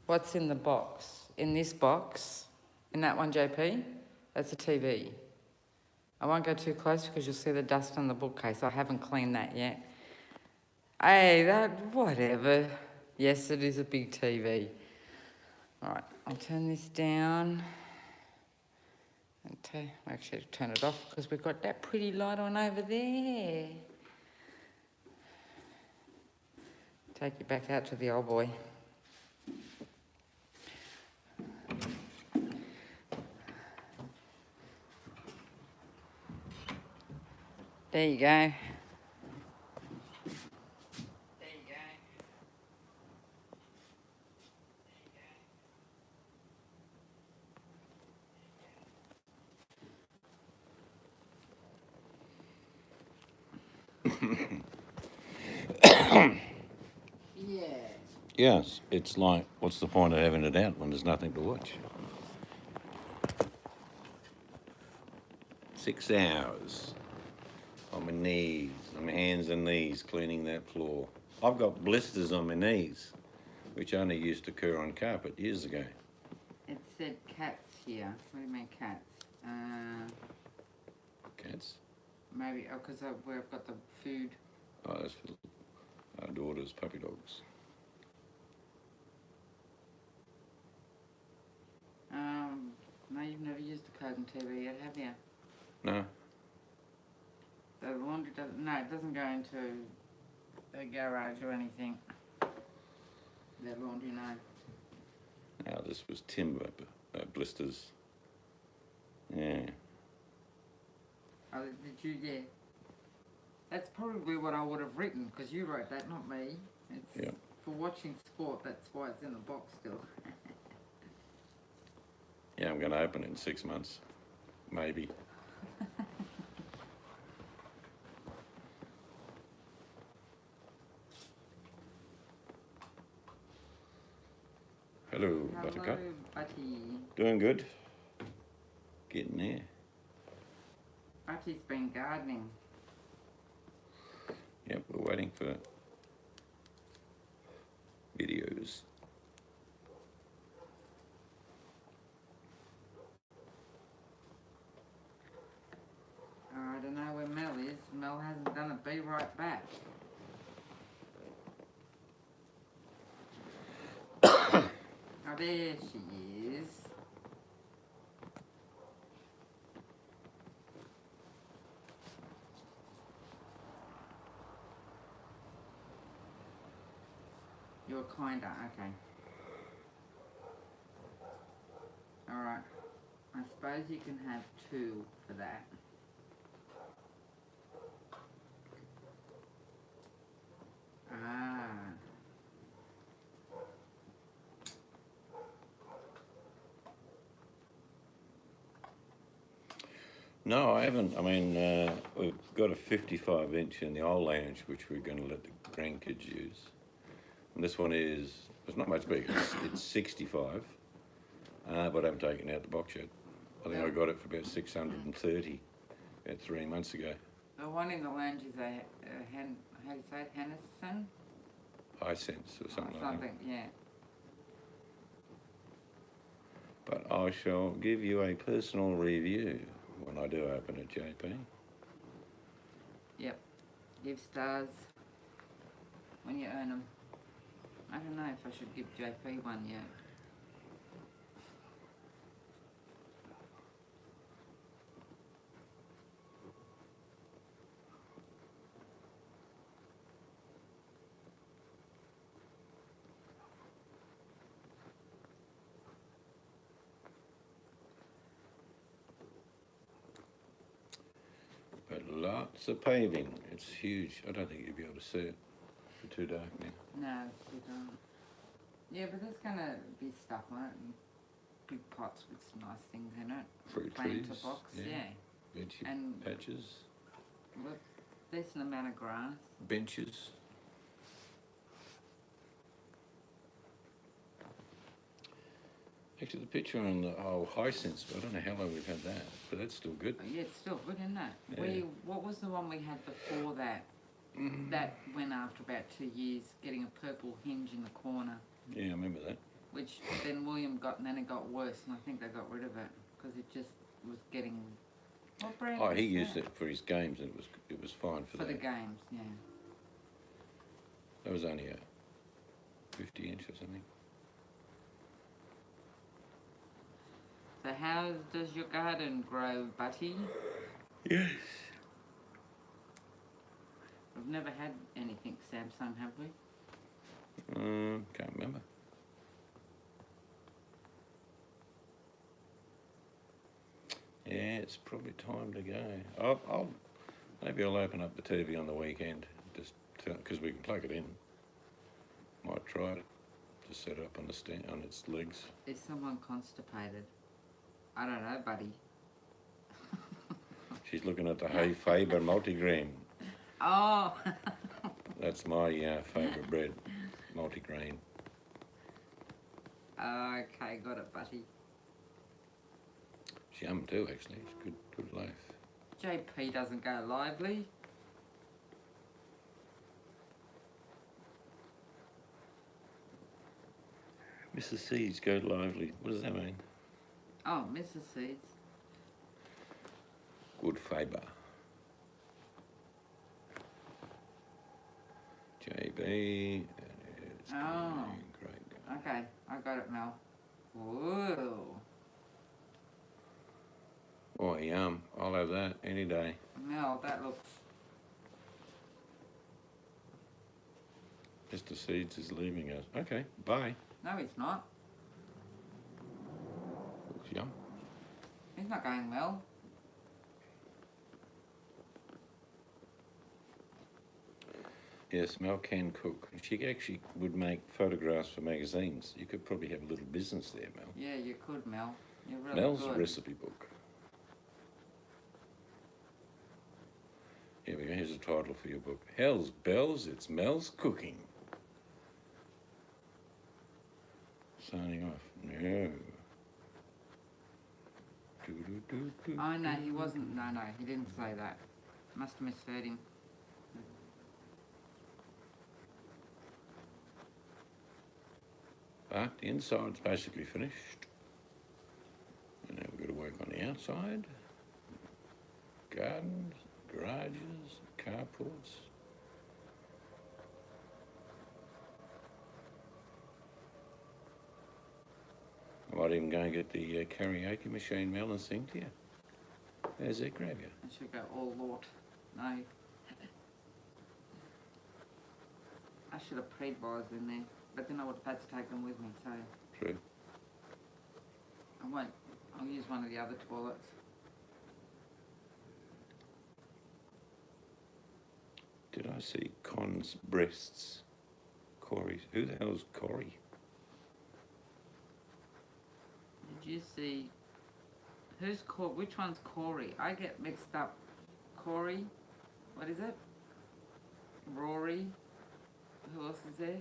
What's in the box? In this box, in that one, JP, that's a TV. I won't go too close because you'll see the dust on the bookcase. I haven't cleaned that yet. Hey, whatever. Yes, it is a big TV. All right, I'll turn this down. And actually, turn it off because we've got that pretty light on over there. Take you back out to the old boy. There you go. There you go. Yeah. Yes, it's like, what's the point of having it out when there's nothing to watch? 6 hours on my knees, on my hands and knees, cleaning that floor. I've got blisters on my knees, which only used to occur on carpet years ago. It said cats here. What do you mean cats? Cats? Maybe, oh, because where I've got the food. Oh, that's for our daughter's puppy dogs. No, you've never used a Kogan TV yet, have you? No? The laundry doesn't, no, it doesn't go into the garage or anything. The laundry, no. No, this was timber blisters. Yeah. Oh, did you, yeah. That's probably what I would have written, because you wrote that, not me. It's Yep. for watching sport, that's why it's in the box still. Yeah, I'm going to open it in 6 months. Maybe. Hello, Buttercup. Hello, Buddy. Doing good. Getting there. Buddy's been gardening. Yep, we're waiting for videos. I don't know where Mel is. Mel hasn't done it. Be right back. Oh, there she is. You're kinda, okay. Alright. I suppose you can have 2 for that. Ah. No, I haven't. I mean, we've got a 55-inch in the old lounge, which we're going to let the grandkids use. And this one is, it's not much bigger. It's 65, but I haven't taken out the box yet. I think I got it for about 630 about 3 months ago. The one in the lounge is a how do you say it? Hennison? Hisense or something like that. Yeah. But I shall give you a personal review when I do open it, JP. Yep. Give stars when you earn them. I don't know if I should give JP one yet. But lots of paving. It's huge. I don't think you'll be able to see it. It's too dark now. No, we don't. Yeah, but there's gonna be stuff on it and big pots with some nice things in it. Fruit Planter trees. box, yeah. Veggie And patches. look, decent amount of grass. Benches. Actually, the picture on the Hisense, I don't know how long we've had that, but that's still good. Oh, yeah, it's still good, isn't it? Yeah. What was the one we had before that? That went after about 2 years, getting a purple hinge in the corner, Yeah, I remember that. which then William got, and then it got worse, and I think they got rid of it because it just was getting. What brand? Oh, was he used that? it for his games, and it was fine for For that. the games, yeah. That was only a 50-inch or something. So how does your garden grow, Buddy? Yes. We've never had anything Samsung, have we? Can't remember. Yeah, it's probably time to go. Maybe I'll open up the TV on the weekend, just because we can plug it in. Might try it to set up on the stand on its legs. Is someone constipated? I don't know, buddy. She's looking at the Hay Faber multigrain. Oh, That's my favourite bread, multigrain. okay, got it, buddy. It's yum too, actually. It's good loaf. JP doesn't go lively. Mrs. Seeds go lively. What does that mean? Oh, Mrs. Seeds. Good fibre. JB. It's Oh. great. Okay, I got it, Mel. Whoa. Oh, yum. I'll have that any day. Mel, that looks... Mr. Seeds is leaving us. Okay, bye. No, he's not. Looks yum. He's not going, Mel. Yes, Mel can cook. She actually would make photographs for magazines. You could probably have a little business there, Mel. Yeah, you could, Mel. You're really Mel's good. recipe book. Here we go. Here's a title for your book. Hell's Bells, it's Mel's Cooking. Signing off. No. Do-do-do-do. Oh, no, he wasn't. No, he didn't say that. Must have misheard him. But the inside's basically finished. And now we've got to work on the outside. Gardens, garages, carports. I might even go and get the karaoke machine, Mel, and sing to you. How's that grab you? I should go all Lord. No. I should have prayed bars in there, but then I would have had to take them with me, so True. I won't. I'll use one of the other toilets. Did I see Con's breasts? Corey's. Who the hell's Corey? Did you see? Who's Corey? Which one's Corey? I get mixed up. Corey? What is it? Rory? Who else is there?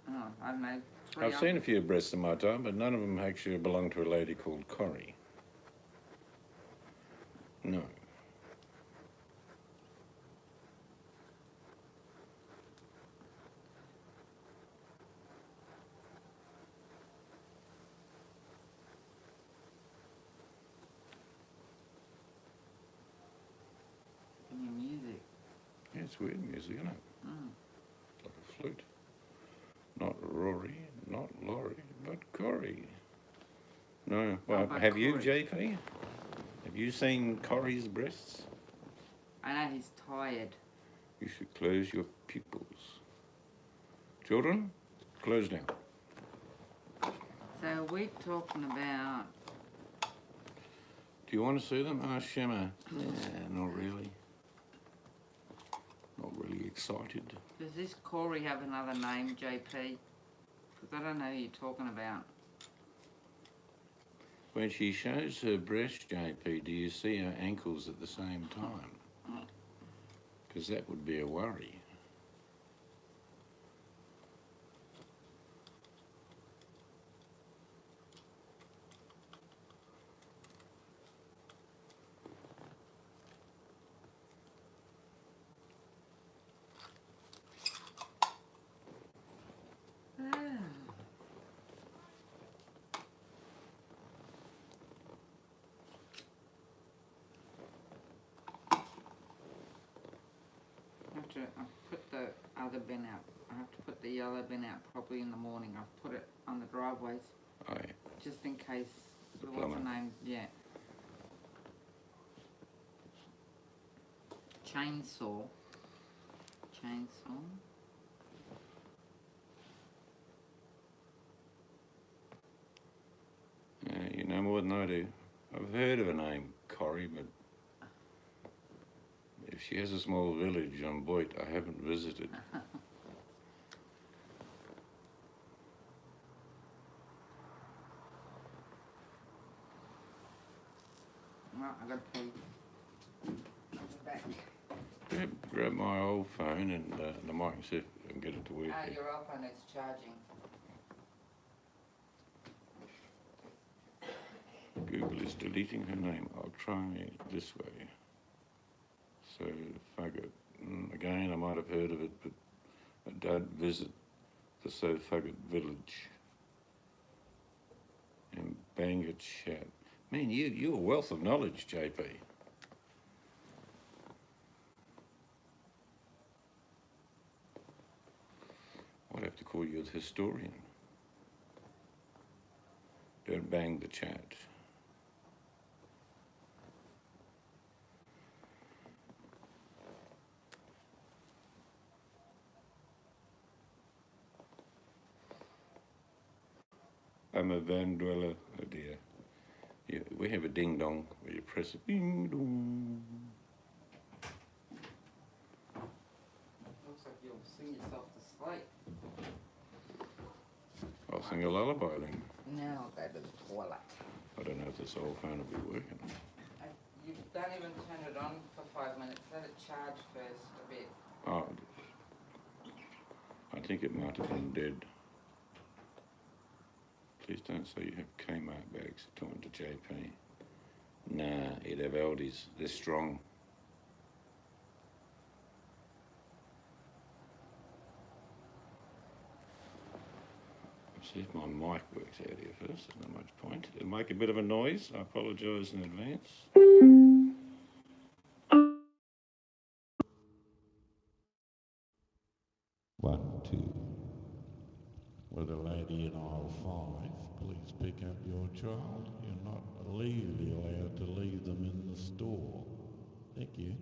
Oh, I don't know. I've seen a few breasts in my time, but none of them actually belong to a lady called Corrie. No. Any music? Yeah, it's weird music, isn't it? Mm. It's like a flute. Not Rory, not Laurie, but Corrie. No. Well, but have you, Corrie. JP? Have you seen Corrie's breasts? I know he's tired. You should close your pupils. Children, close down. So we're talking about. Do you want to see them? Ask Shemma. Not really. Not really excited. Does this Corey have another name, JP? Because I don't know who you're talking about. When she shows her breast, JP, do you see her ankles at the same time? Because that would be a worry. I've put the other bin out. I have to put the yellow bin out probably in the morning. I've put it on the driveways Aye. just in case. The What's her plumber. name? Yeah. Chainsaw. You know more than I do. I've heard of a name, Corrie, but If she has a small village on Boit I haven't visited. Well, I gotta pee. I'll be back. Grab my old phone and the mic and see if I can get it to work. Ah, your iPhone is charging. Google is deleting her name. I'll try this way. So, Fugget. Again, I might have heard of it, but I don't visit the Sofugget village. And Bangor Chat. Man, you're a wealth of knowledge, JP. I'd have to call you a historian. Don't bang the chat. I'm a van dweller, oh dear. Yeah, we have a ding dong where you press it. Ding dong. Looks like you'll sing yourself to sleep. I'll sing a lullaby then. Now I'll go to the toilet. I don't know if this old phone will be working. You don't even turn it on for 5 minutes. Let it charge first a bit. Oh, I think it might have been dead. Please don't say you have Kmart bags, talking to JP. Nah, you'd have Aldi's. They're strong. See if my mic works out here first. There's not much point. It'll make a bit of a noise. I apologise in advance. 1, 2. With a lady in aisle 5, please pick up your child. You're not legally allowed to leave them in the store. Thank you.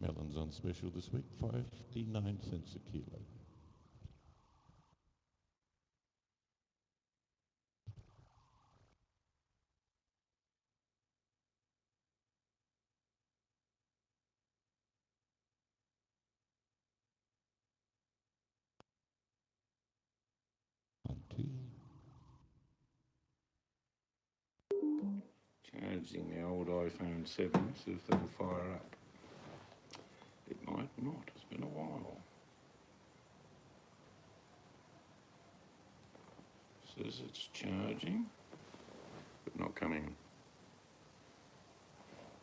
Melons on special this week, 59 cents a kilo. Charging the old iPhone 7, see if that'll fire up. It might not, it's been a while. Says it's charging, but not coming.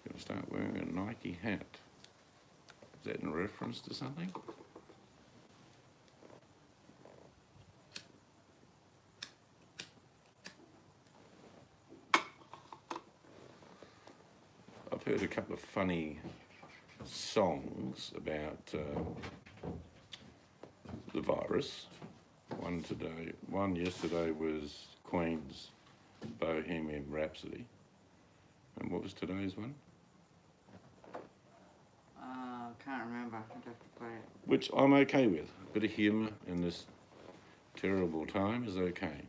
Gonna start wearing a Nike hat. Is that in reference to something? I've heard a couple of funny songs about the virus. One yesterday was Queen's Bohemian Rhapsody. And what was today's one? Can't remember. I'd have to play it. Which I'm okay with. A bit of humour in this terrible time is okay.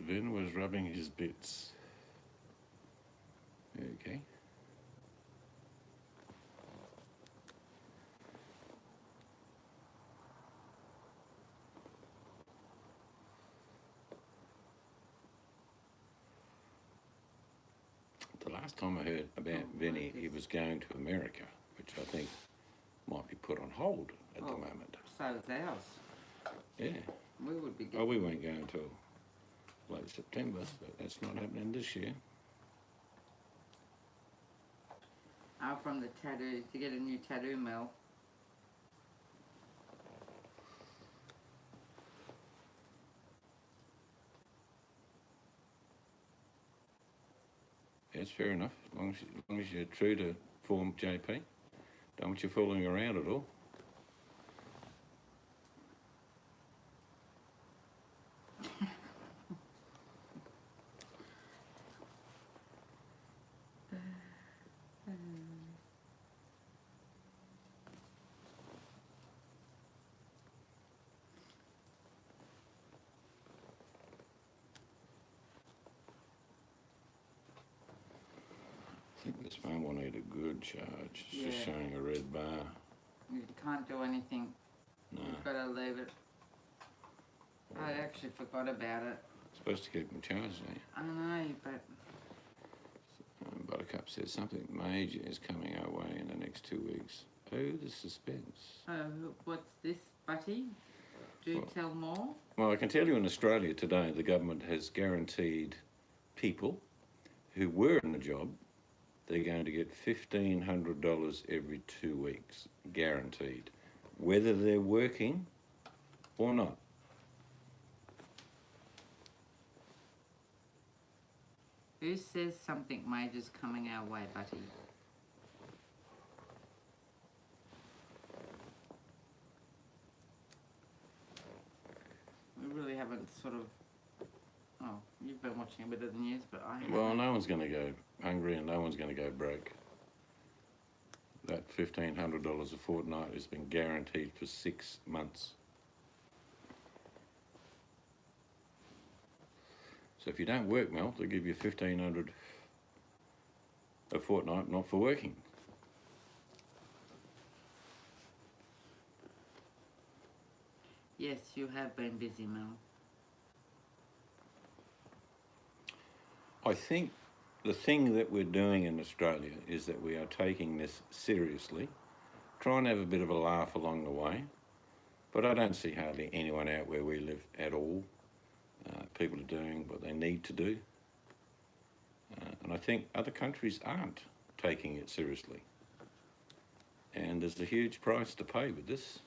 Vin was rubbing his bits. Okay. The last time I heard about Vinny, he was going to America, which I think might be put on hold at the moment. So is ours. Yeah. We would be Oh, we won't go until late September, but that's not happening this year. From the tattoo, to get a new tattoo mill. That's fair enough, as long as you're true to form, JP. Don't want you fooling around at all. I think this phone will need a good charge. It's just Yeah. showing a red bar. You can't do anything. No. You've got to leave it. I actually forgot about it. Supposed to keep them charged, eh? I know, but Buttercup says something major is coming our way in the next 2 weeks. Oh, the suspense. what's this, Buddy? Do Well- tell more. Well, I can tell you in Australia today, the government has guaranteed people who were in the job, they're going to get $1,500 every 2 weeks, guaranteed, whether they're working or not. Who says something major's coming our way, Buddy? We really haven't sort of... Oh, you've been watching a bit of the news, but I haven't. Well, no one's going to go hungry and no one's going to go broke. That $1,500 a fortnight has been guaranteed for 6 months. So if you don't work, Mel, they'll give you $1,500 a fortnight, not for working. Yes, you have been busy, Mel. I think the thing that we're doing in Australia is that we are taking this seriously, try and have a bit of a laugh along the way, but I don't see hardly anyone out where we live at all. People are doing what they need to do, and I think other countries aren't taking it seriously, and there's a huge price to pay with this.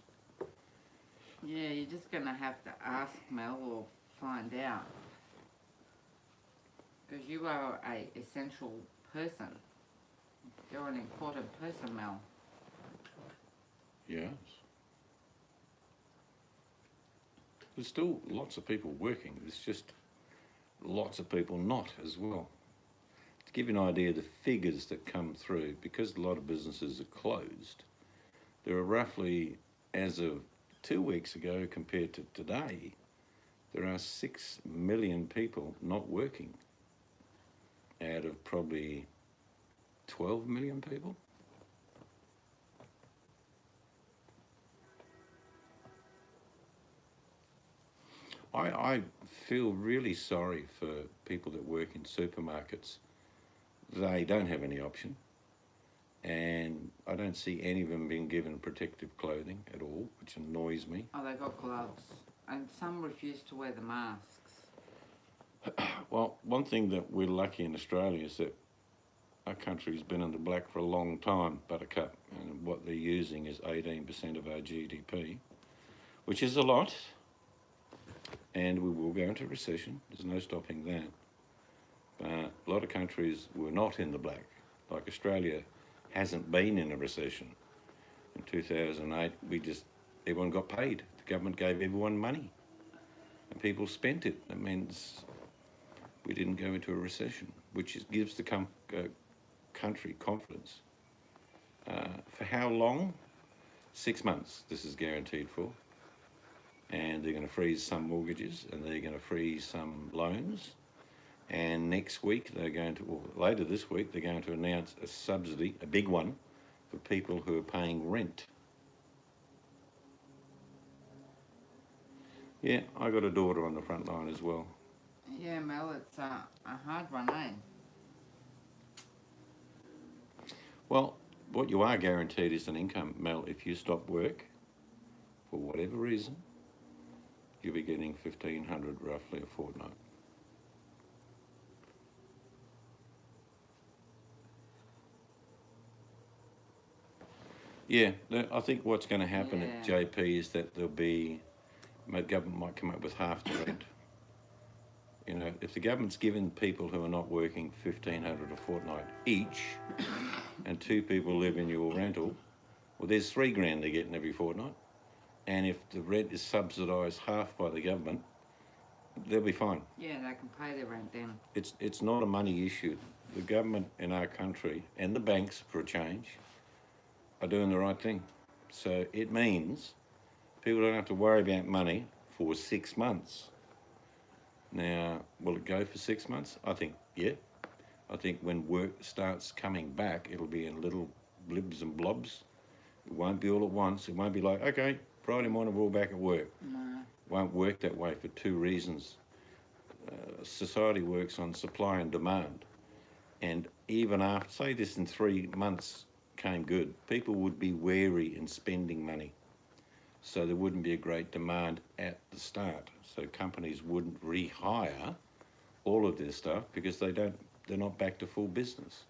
Yeah, you're just going to have to ask Mel or find out. Because you are a essential person. You're an important person, Mel. Yes. There's still lots of people working. There's just lots of people not as well. To give you an idea of the figures that come through, because a lot of businesses are closed, there are roughly, as of 2 weeks ago compared to today, there are 6 million people not working out of probably 12 million people. I feel really sorry for people that work in supermarkets. They don't have any option, and I don't see any of them being given protective clothing at all, which annoys me. Oh, they got gloves. And some refuse to wear the masks. Well, one thing that we're lucky in Australia is that our country's been in the black for a long time, Buttercup, and what they're using is 18% of our GDP, which is a lot, and we will go into recession. There's no stopping that. But a lot of countries were not in the black, like Australia hasn't been in a recession. In 2008, everyone got paid. The government gave everyone money, and people spent it. That means we didn't go into a recession, which gives the country confidence. For how long? 6 months this is guaranteed for. And they're going to freeze some mortgages and they're going to freeze some loans. And next week later this week, they're going to announce a subsidy, a big one, for people who are paying rent. Yeah, I got a daughter on the front line as well. Yeah, Mel, it's a hard one, eh? Well, what you are guaranteed is an income, Mel. If you stop work, for whatever reason, you'll be getting $1,500 roughly a fortnight. Yeah, I think what's going to happen at Yeah. JP is that the government might come up with half the rent. You know, if the government's given people who are not working $1,500 a fortnight each, and 2 people live in your rental, well, there's $3,000 they're getting every fortnight. And if the rent is subsidised half by the government, they'll be fine. Yeah, they can pay their rent then. It's not a money issue. The government in our country, and the banks for a change, are doing the right thing. So it means people don't have to worry about money for 6 months. Now, will it go for 6 months? I think, yeah. I think when work starts coming back, it'll be in little blibs and blobs. It won't be all at once. It won't be like, okay, Friday morning we're all back at work. No. It won't work that way for two reasons. Society works on supply and demand. And even after, say this in 3 months came good, people would be wary in spending money. So there wouldn't be a great demand at the start. So companies wouldn't rehire all of their staff because they're not back to full business.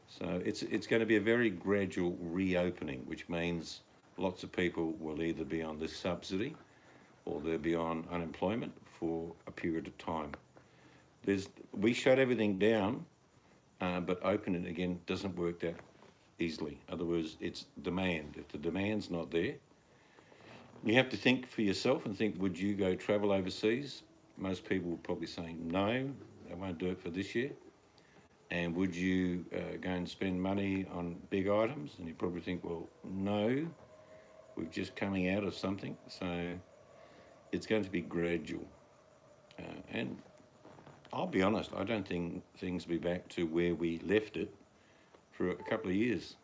So it's going to be a very gradual reopening, which means lots of people will either be on this subsidy or they'll be on unemployment for a period of time. We shut everything down, but opening again doesn't work that easily. In other words, it's demand. If the demand's not there, you have to think for yourself and think, would you go travel overseas? Most people will probably say no, they won't do it for this year. And would you go and spend money on big items? And you probably think, well, no, we're just coming out of something. So it's going to be gradual. And I'll be honest, I don't think things will be back to where we left it for a couple of years.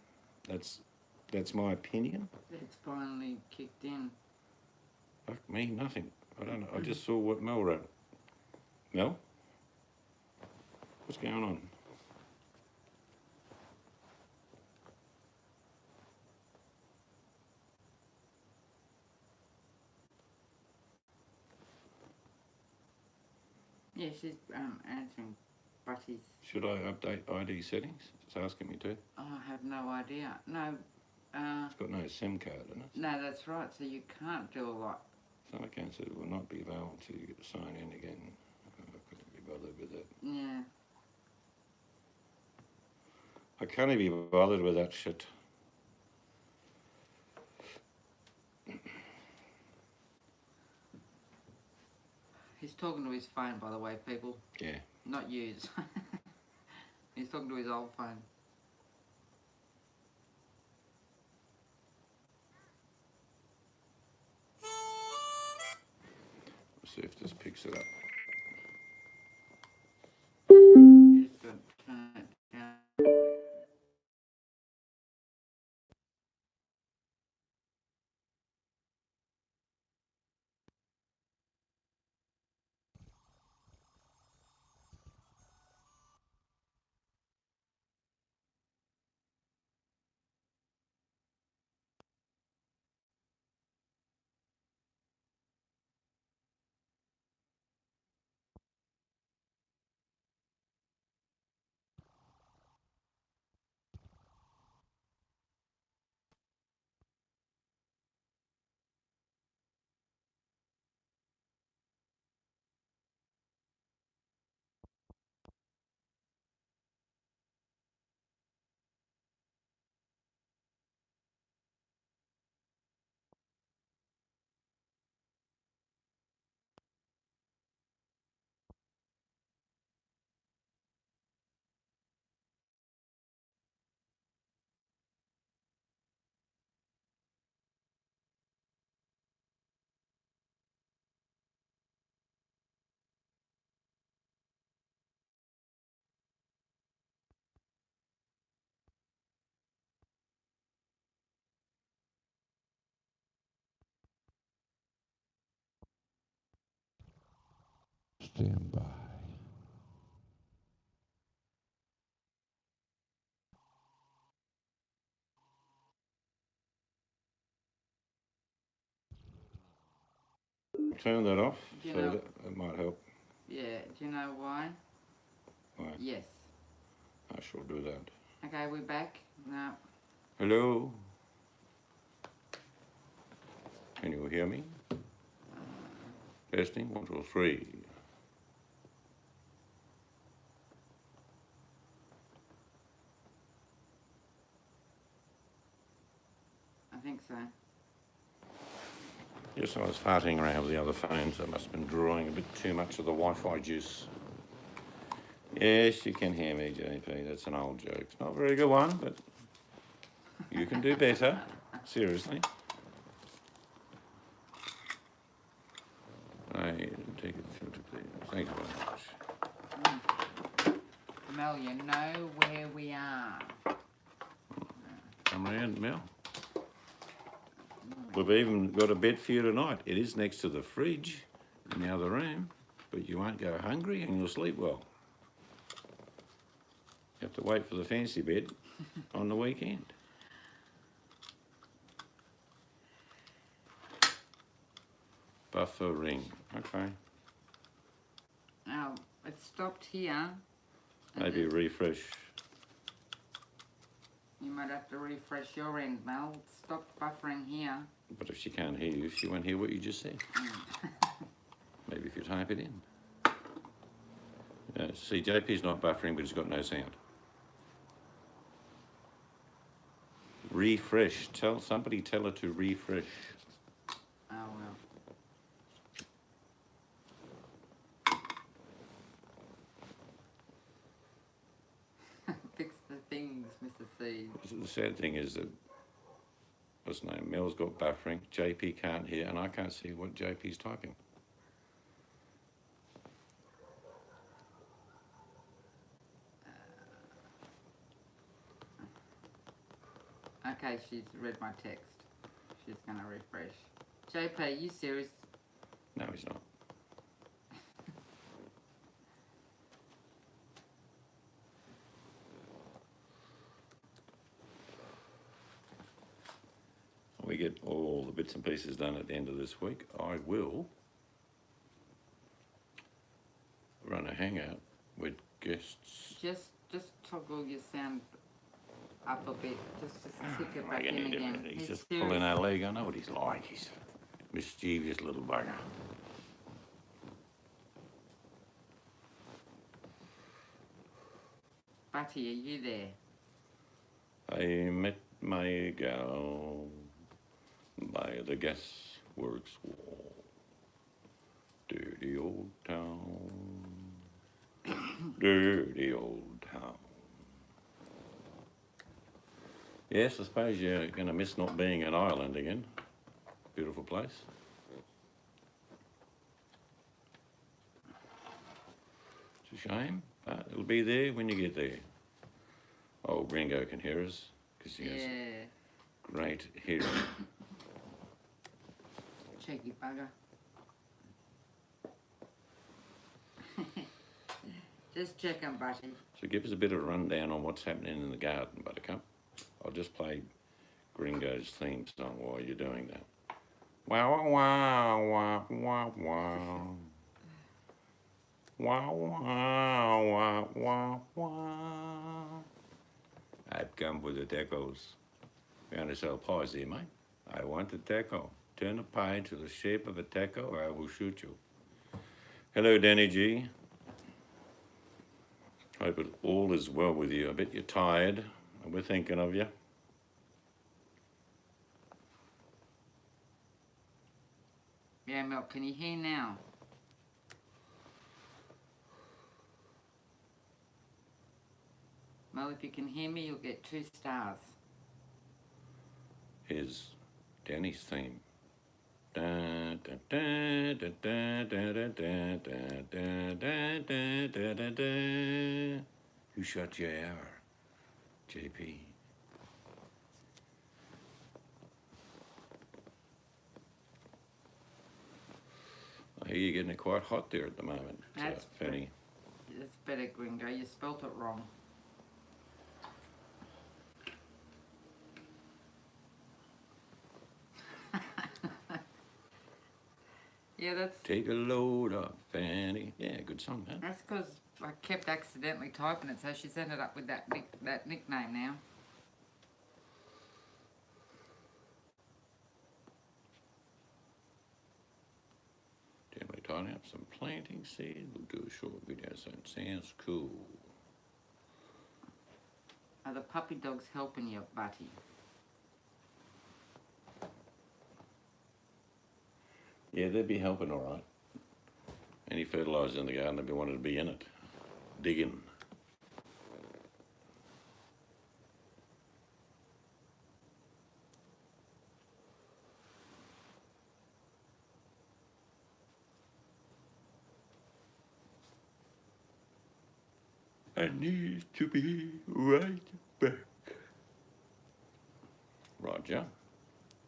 That's my opinion. It's finally kicked in. Fuck me, nothing. I don't know. I just saw what Mel wrote. Mel? What's going on? Yeah, she's answering Buddy's. Should I update ID settings? It's asking me to. Oh, I have no idea. No, It's got no SIM card in it. no, that's right. So you can't do a lot. Some accounts it will not be available to sign in again. I couldn't be bothered with that. Yeah. I can't even be bothered with that shit. He's talking to his phone, by the way, people. Yeah. Not yours. He's talking to his old phone. Let's see if this picks it up. You just got to turn it down. Stand by. Turn that off, Do you so know- that might help. Yeah, do you know why? Why? Yes. I shall do that. Okay, we're back. No. Hello? Can you hear me? Testing, 1, 2, 3. I think so. Yes, I was farting around with the other phones. I must have been drawing a bit too much of the Wi-Fi juice. Yes, you can hear me, JP. That's an old joke. It's not a very good one, but you can do better. Seriously. I take it through to the... Thank you very much. Mel, you know where we are. Come round, Mel. We've even got a bed for you tonight. It is next to the fridge in the other room, but you won't go hungry and you'll sleep well. You have to wait for the fancy bed on the weekend. Buffering. Okay. Now, it stopped here. Maybe refresh. You might have to refresh your end, Mel. It stopped buffering here. But if she can't hear you, she won't hear what you just said. Maybe if you type it in. See, JP's not buffering, but he's got no sound. Refresh. Somebody tell her to refresh. Oh, well. Fix the things, Mr. Seed. The sad thing is that, what's his name, Mel's got buffering, JP can't hear, and I can't see what JP's typing. Okay, she's read my text. She's going to refresh. JP, you serious? No, he's not. We get all the bits and pieces done at the end of this week. I will run a hangout with guests. Just toggle your sound up a bit. Just stick it back Make in any again. difference. He's just serious. pulling our leg. I know what he's like. He's a mischievous little bugger. Buddy, are you there? I met my gal by the gasworks wall. Dirty old town. Dirty old town. Yes, I suppose you're going to miss not being in Ireland again. Beautiful place. It's a shame, but it'll be there when you get there. Old Gringo can hear us because he has great hearing. Cheeky bugger. Just checking, Buddy. So give us a bit of a rundown on what's happening in the garden, Buttercup. I'll just play Gringo's theme song while you're doing that. Wow, wow, wow, wow, wow. Wow, wow, wow, wow, wow. I've come for the tacos. We're going to sell pies here, mate. I want a taco. Turn a pie to the shape of a taco or I will shoot you. Hello, Danny G. Hope it all is well with you. I bet you're tired, and we're thinking of you. Yeah, Mel, can you hear now? Mel, if you can hear me, you'll get 2 stars. Here's Danny's theme. Da, da, da, da, da, da, da, da, da, da, da, da, da. Who shot your hour? JP. I hear you're getting it quite hot there at the moment, That's Fanny. It's better, Gringo. You spelt it wrong. Yeah, that's... Take a load off, Fanny. Yeah, good song, man. That's because I kept accidentally typing it, so she's ended up with that nickname now. We're tying up some planting seed. We'll do a short video, so it sounds cool. Are the puppy dogs helping you, Buddy? Yeah, they'd be helping all right. Any fertiliser in the garden, they'd be wanting to be in it. Digging. I need to be right back. Roger.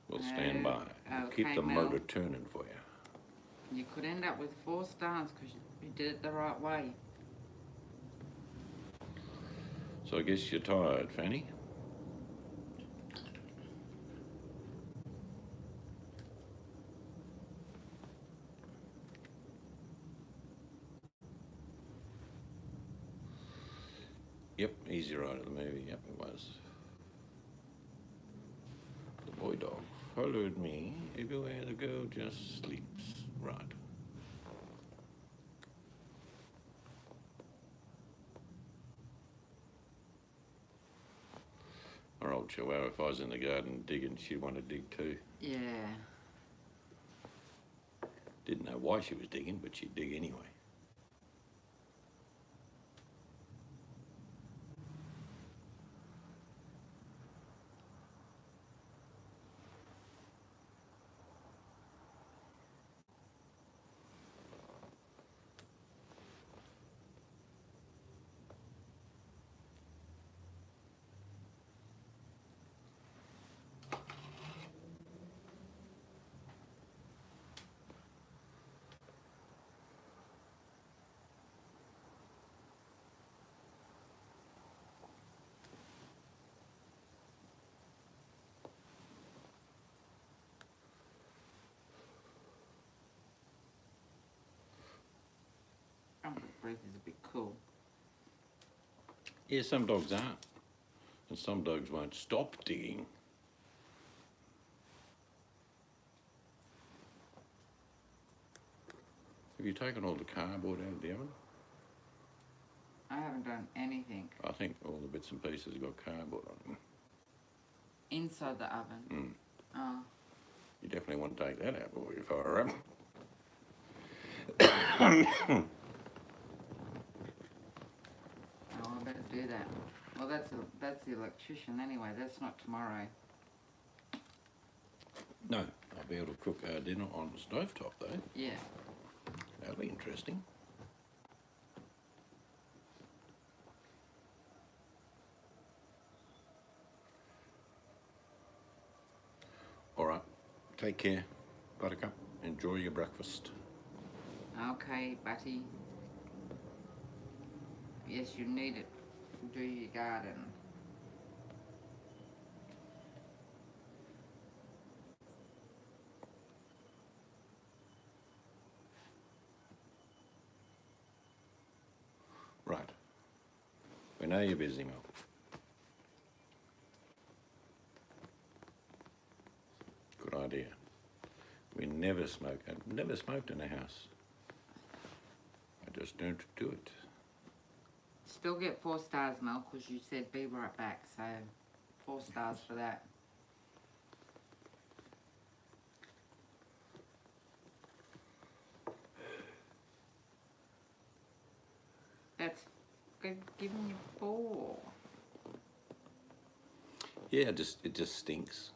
We'll stand by. We'll keep okay, the Mel. motor turning for you. You could end up with 4 stars because you did it the right way. So I guess you're tired, Fanny? Yep, easy ride of the movie. Yep, it was. The boy dog followed me everywhere the girl just sleeps. Right. Our old Chihuahua, if I was in the garden digging, she'd want to dig too. Yeah. Didn't know why she was digging, but she'd dig anyway. Oh, the breath is a bit cool. Yeah, some dogs aren't. And some dogs won't stop digging. Have you taken all the cardboard out of the oven? I haven't done anything. I think all the bits and pieces have got cardboard on them. Inside the oven? Oh. You definitely want to take that out before you fire up. Oh, I better do that. Well, that's the electrician anyway. That's not tomorrow. No, I'll be able to cook our dinner on the stovetop though. Yeah. That'll be interesting. All right, take care, Buttercup. Enjoy your breakfast. Okay, Buddy. Yes, you need it. Do your garden. Right. We know you're busy, Mel. Good idea. We never smoke. I've never smoked in the house. I just don't do it. Still get 4 stars, Mel, because you said be right back. So 4 stars for that. That's giving you 4. Yeah, it just stinks.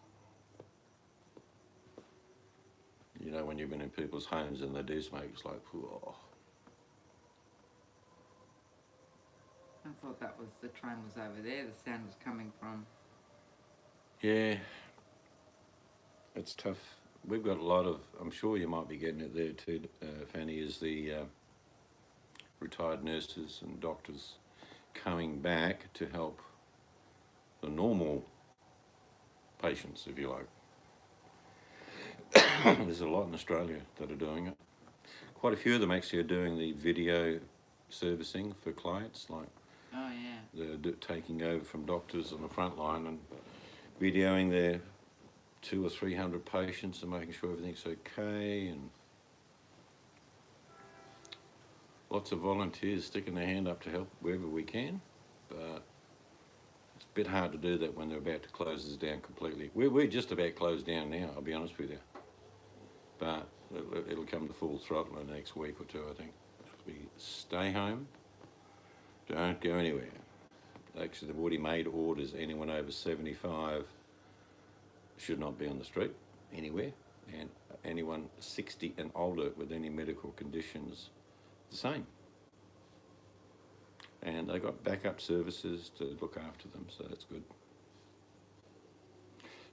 You know, when you've been in people's homes and they do smoke, it's like, oh. I thought that was the train was over there. The sound was coming from. Yeah, it's tough. We've got a lot of, I'm sure you might be getting it there too, Fanny, is the retired nurses and doctors coming back to help the normal patients, if you like. There's a lot in Australia that are doing it. Quite a few of them actually are doing the video servicing for clients, like Oh yeah. they're taking over from doctors on the front line and videoing their 200 or 300 patients and making sure everything's okay, and lots of volunteers sticking their hand up to help wherever we can, but it's a bit hard to do that when they're about to close us down completely. We're just about closed down now, I'll be honest with you, but it'll come to full throttle in the next week or two, I think. We stay home, don't go anywhere. Actually, they've already made orders. Anyone over 75 should not be on the street anywhere, and anyone 60 and older with any medical conditions, the same. and they got backup services to look after them, so that's good.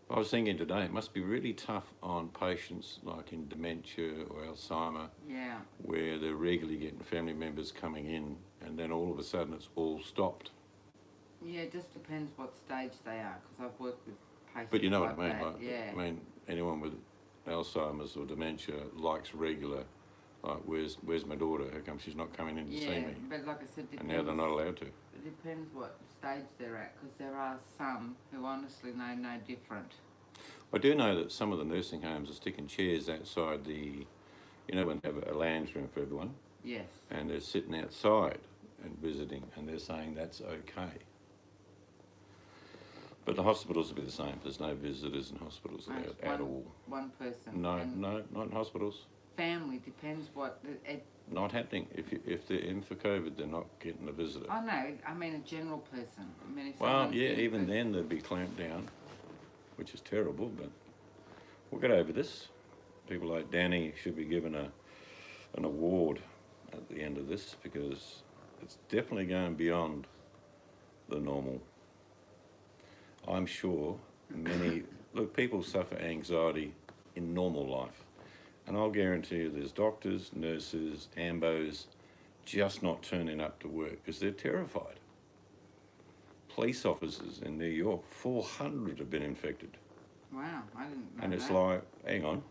I was thinking today, it must be really tough on patients like in dementia or Alzheimer, Yeah. where they're regularly getting family members coming in, and then all of a sudden it's all stopped. Yeah, it just depends what stage they are, because I've worked with patients. But you know like what I mean, that. like, Yeah. I mean, anyone with Alzheimer's or dementia likes regular, like, where's my daughter? How come she's not coming in to see Yeah, me? but like I said, And now they're not allowed to. It depends what stage they're at, because there are some who honestly know no different. I do know that some of the nursing homes are sticking chairs outside the, you know, when they have a lounge room for everyone, Yes. and they're sitting outside and visiting, and they're saying that's okay. But the hospitals will be the same. There's no visitors in hospitals No, allowed it's at all. One person. No, and no, not in hospitals. Family depends what. Not happening. If they're in for COVID, they're not getting a visitor. Oh no, I mean a general person. I mean, if Well, someone's yeah, in even for- then they'd be clamped down, which is terrible, but we'll get over this. People like Danny should be given an award at the end of this, because it's definitely going beyond the normal. I'm sure many, look, people suffer anxiety in normal life, and I'll guarantee you there's doctors, nurses, ambos just not turning up to work because they're terrified. Police officers in New York, 400 have been infected. Wow, I didn't know And it's that. like, hang on,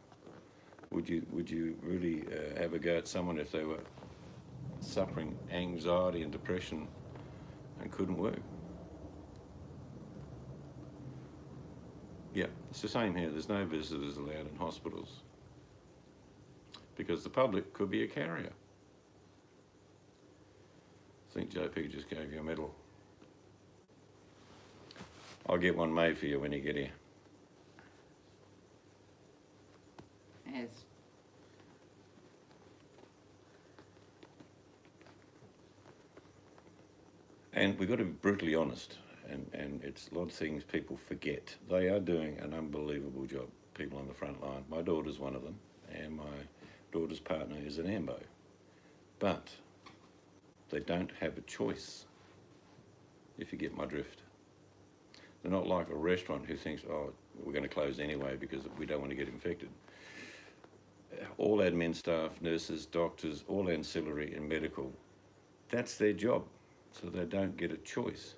would you really have a go at someone if they were suffering anxiety and depression and couldn't work? Yeah, it's the same here. There's no visitors allowed in hospitals because the public could be a carrier. I think JP just gave you a medal. I'll get one made for you when you get here. Yes. And we've got to be brutally honest, and it's a lot of things people forget. They are doing an unbelievable job, people on the front line. My daughter's one of them, and my daughter's partner is an AMBO. But they don't have a choice, if you get my drift. They're not like a restaurant who thinks, oh, we're going to close anyway because we don't want to get infected. All admin staff, nurses, doctors, all ancillary and medical, that's their job. So they don't get a choice.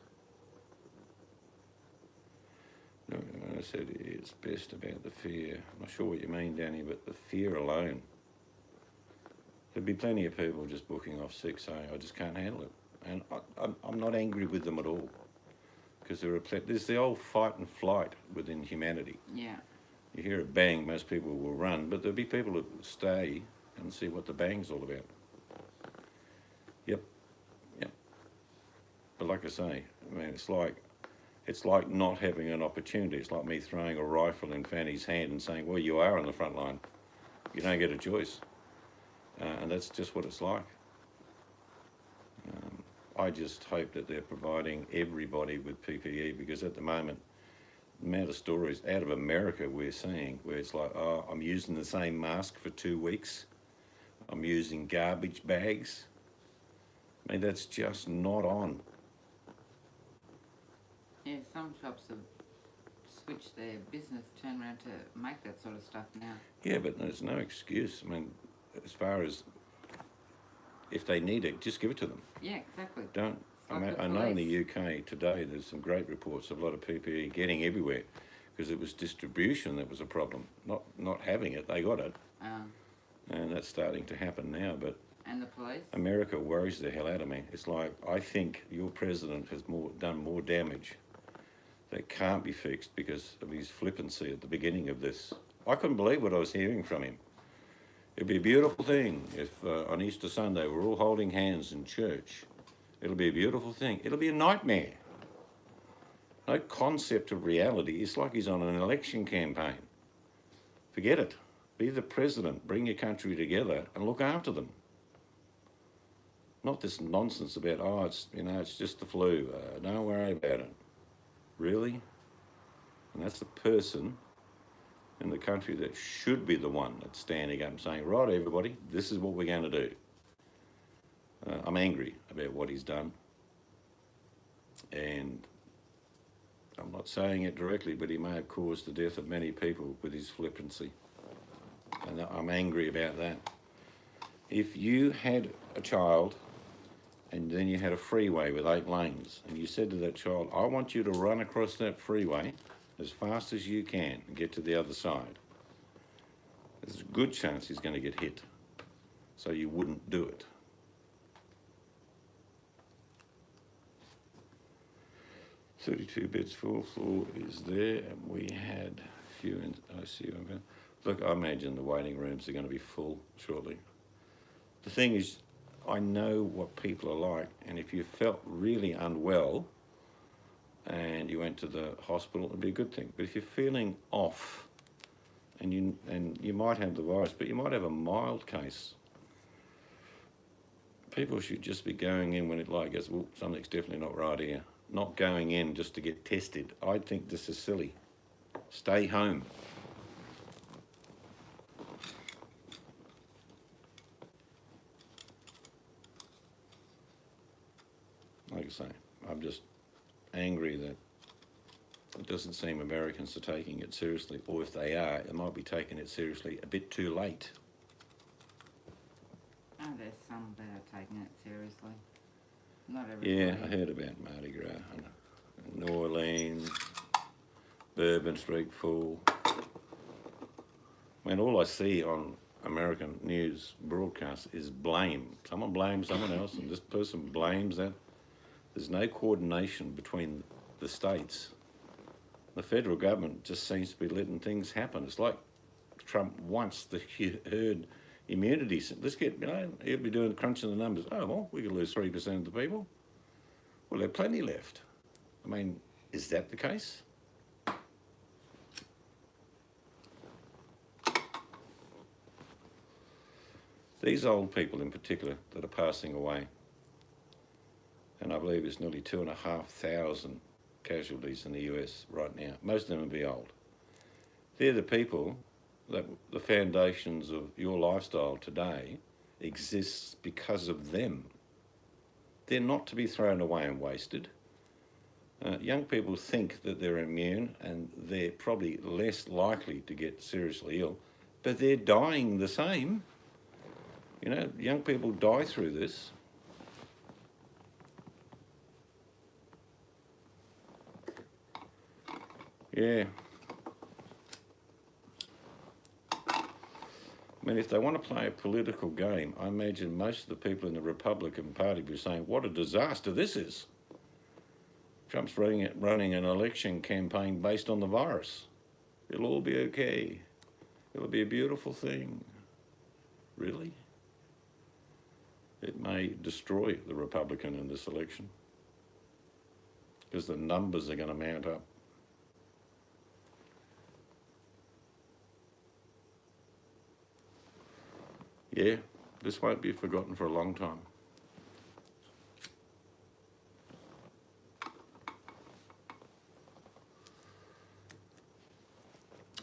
No, I said it's best about the fear. I'm not sure what you mean, Danny, but the fear alone. There'd be plenty of people just booking off sick saying, I just can't handle it. And I'm not angry with them at all. Because there's the old fight and flight within humanity. Yeah. You hear a bang, most people will run, but there'll be people who stay and see what the bang's all about. Yep. But like I say, I mean, it's like not having an opportunity. It's like me throwing a rifle in Fanny's hand and saying, well, you are on the front line. You don't get a choice. And that's just what it's like. I just hope that they're providing everybody with PPE, because at the moment, the amount of stories out of America we're seeing where it's like, oh, I'm using the same mask for 2 weeks. I'm using garbage bags. I mean, that's just not on. Yeah, some shops have switched their business, turned around to make that sort of stuff now. Yeah, but there's no excuse. I mean, as far as if they need it, just give it to them. Yeah, exactly. Don't. I, Like mean, the I know in the police. UK today there's some great reports of a lot of PPE getting everywhere because it was distribution that was a problem, not having it. They got it, and that's starting to happen now. But And the police? America worries the hell out of me. It's like, I think your president has done more damage that can't be fixed because of his flippancy at the beginning of this. I couldn't believe what I was hearing from him. It'd be a beautiful thing if on Easter Sunday we're all holding hands in church. It'll be a beautiful thing. It'll be a nightmare. No concept of reality. It's like he's on an election campaign. Forget it. Be the president. Bring your country together and look after them. Not this nonsense about, oh, it's just the flu. Don't worry about it. Really? And that's the person in the country that should be the one that's standing up and saying, right, everybody, this is what we're going to do. I'm angry about what he's done. And I'm not saying it directly, but he may have caused the death of many people with his flippancy. And I'm angry about that. If you had a child and then you had a freeway with 8 lanes and you said to that child, I want you to run across that freeway as fast as you can and get to the other side, there's a good chance he's going to get hit. So you wouldn't do it. "32 beds full floor is there, and we had a few in ICU. Look, I imagine the waiting rooms are going to be full shortly. The thing is, I know what people are like, and if you felt really unwell and you went to the hospital, it'd be a good thing. But if you're feeling off, and you might have the virus, but you might have a mild case, people should just be going in when it like goes, well, something's definitely not right here. Not going in just to get tested. I think this is silly. Stay home. Like I say, I'm just angry that it doesn't seem Americans are taking it seriously, or if they are, it might be taking it seriously a bit too late. Oh, there's some that are taking it seriously. Not everybody. Yeah, I heard about Mardi Gras. New Orleans, Bourbon Street full. I mean, all I see on American news broadcasts is blame. Someone blames someone else, and this person blames that. There's no coordination between the states. The federal government just seems to be letting things happen. It's like Trump wants the herd immunity. Let's get, he'll be doing crunching the numbers. Oh, well, we could lose 3% of the people. Well, there are plenty left. I mean, is that the case? These old people in particular that are passing away, and I believe it's nearly 2,500 casualties in the US right now. Most of them will be old. They're the people that the foundations of your lifestyle today exists because of them. They're not to be thrown away and wasted. Young people think that they're immune and they're probably less likely to get seriously ill, but they're dying the same. You know, young people die through this. Yeah. I mean, if they want to play a political game, I imagine most of the people in the Republican Party will be saying, what a disaster this is. Trump's running an election campaign based on the virus. It'll all be okay. It'll be a beautiful thing. Really? It may destroy the Republican in this election because the numbers are going to mount up. Yeah, this won't be forgotten for a long time.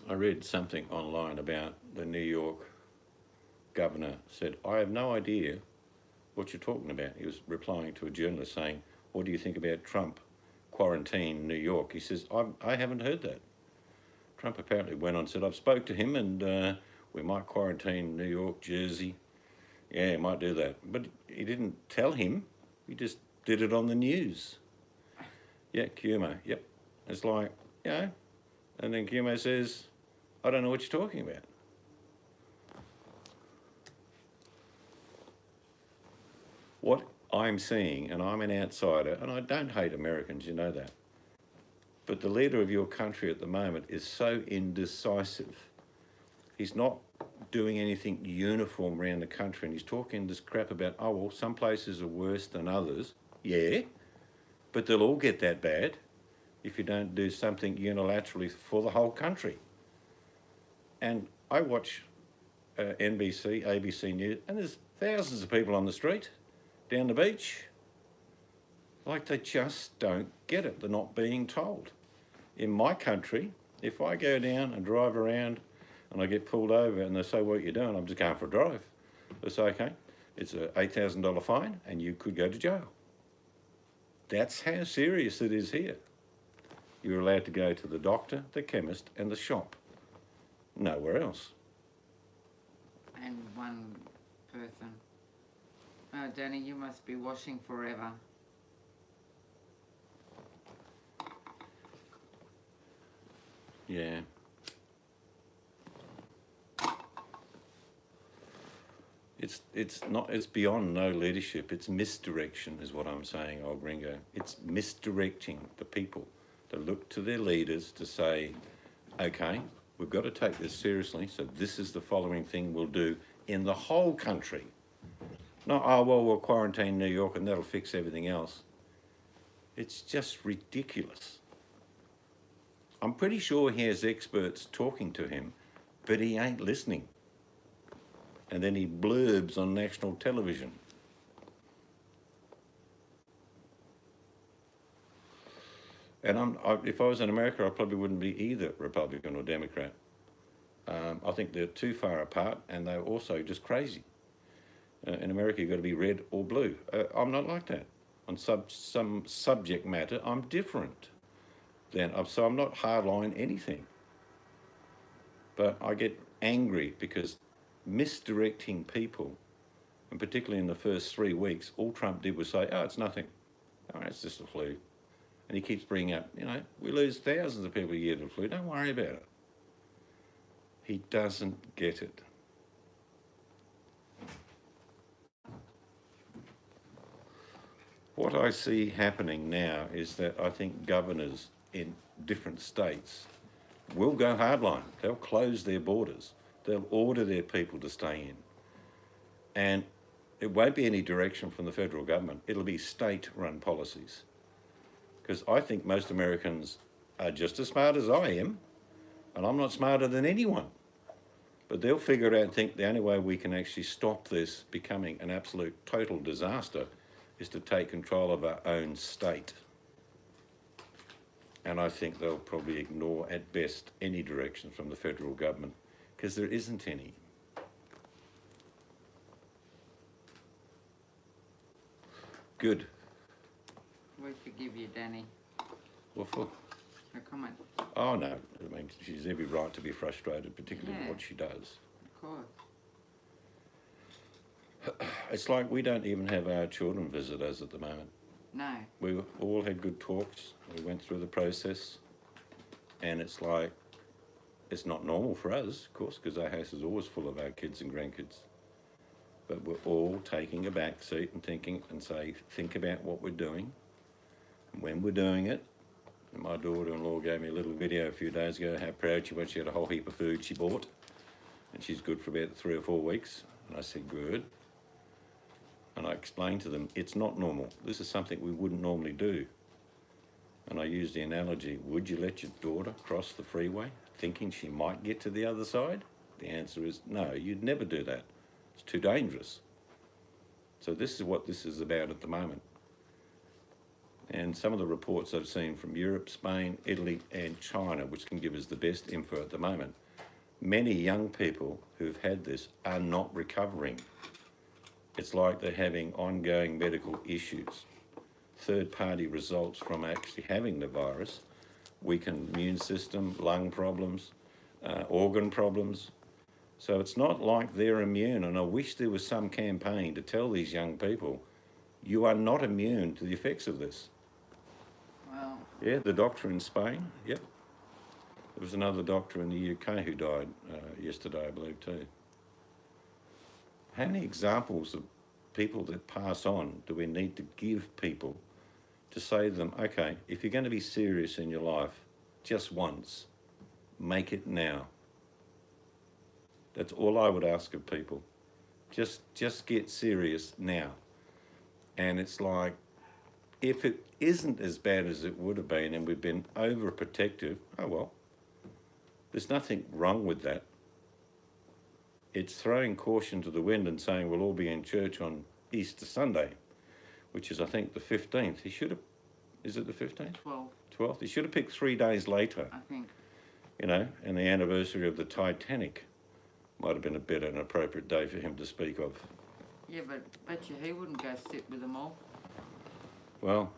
I read something online about the New York governor said, I have no idea what you're talking about. He was replying to a journalist saying, what do you think about Trump quarantine New York? He says, I haven't heard that. Trump apparently went on and said, I've spoke to him and we might quarantine New York, Jersey. Yeah, might do that. But he didn't tell him. He just did it on the news. Yeah, Cuomo, yep. It's like, you know, and then Cuomo says, I don't know what you're talking about. What I'm seeing, and I'm an outsider, and I don't hate Americans, you know that, but the leader of your country at the moment is so indecisive. He's not doing anything uniform around the country, and he's talking this crap about, oh, well, some places are worse than others. Yeah, but they'll all get that bad if you don't do something unilaterally for the whole country. And I watch NBC, ABC News, and there's thousands of people on the street, down the beach. Like they just don't get it. They're not being told. In my country, if I go down and drive around and I get pulled over and they say, what are you doing? I'm just going for a drive. They say, okay, it's a $8,000 fine and you could go to jail. That's how serious it is here. You're allowed to go to the doctor, the chemist, and the shop. Nowhere else. And one person. Oh, Danny, you must be washing forever. Yeah. It's beyond no leadership. It's misdirection is what I'm saying, old gringo. It's misdirecting the people to look to their leaders to say, okay, we've got to take this seriously, so this is the following thing we'll do in the whole country. Not, oh, well, we'll quarantine New York and that'll fix everything else. It's just ridiculous. I'm pretty sure he has experts talking to him, but he ain't listening. And then he blurbs on national television. And if I was in America, I probably wouldn't be either Republican or Democrat. I think they're too far apart, and they're also just crazy. In America, you've got to be red or blue. I'm not like that. On some subject matter, I'm different. So I'm not hardline anything. But I get angry because misdirecting people, and particularly in the first 3 weeks, all Trump did was say, oh, it's nothing. Oh, it's just a flu. And he keeps bringing up, we lose thousands of people a year to the flu. Don't worry about it. He doesn't get it. What I see happening now is that I think governors in different states will go hardline. They'll close their borders. They'll order their people to stay in. And it won't be any direction from the federal government. It'll be state-run policies. Because I think most Americans are just as smart as I am, and I'm not smarter than anyone. But they'll figure it out and think the only way we can actually stop this becoming an absolute total disaster is to take control of our own state. And I think they'll probably ignore at best any direction from the federal government, because there isn't any. Good. We forgive you, Danny. What for? No comment. Oh no, I mean, she's every right to be frustrated, particularly with what she does. Of course. It's like we don't even have our children visit us at the moment. No. We all had good talks. We went through the process, and it's like, it's not normal for us, of course, because our house is always full of our kids and grandkids. But we're all taking a back seat and think about what we're doing, and when we're doing it. And my daughter-in-law gave me a little video a few days ago how proud she was. She had a whole heap of food she bought, and she's good for about 3 or 4 weeks. And I said, good. And I explained to them, it's not normal. This is something we wouldn't normally do. And I used the analogy, would you let your daughter cross the freeway thinking she might get to the other side? The answer is no, you'd never do that. It's too dangerous. So this is what this is about at the moment. And some of the reports I've seen from Europe, Spain, Italy, and China, which can give us the best info at the moment, many young people who've had this are not recovering. It's like they're having ongoing medical issues. Third-party results from actually having the virus, weakened immune system, lung problems, organ problems. So it's not like they're immune, and I wish there was some campaign to tell these young people, you are not immune to the effects of this. Well. Yeah, the doctor in Spain, yep. There was another doctor in the UK who died yesterday, I believe, too. How many examples of people that pass on do we need to give people to say to them, okay, if you're going to be serious in your life just once, make it now. That's all I would ask of people. Just get serious now. And it's like, if it isn't as bad as it would have been and we've been overprotective, oh well, there's nothing wrong with that. It's throwing caution to the wind and saying we'll all be in church on Easter Sunday, which is, I think, the 15th. He should have, is it the 15th? 12th. He should have picked 3 days later. I think. And the anniversary of the Titanic might have been a better and appropriate day for him to speak of. Yeah, but bet you he wouldn't go sit with them all. Well,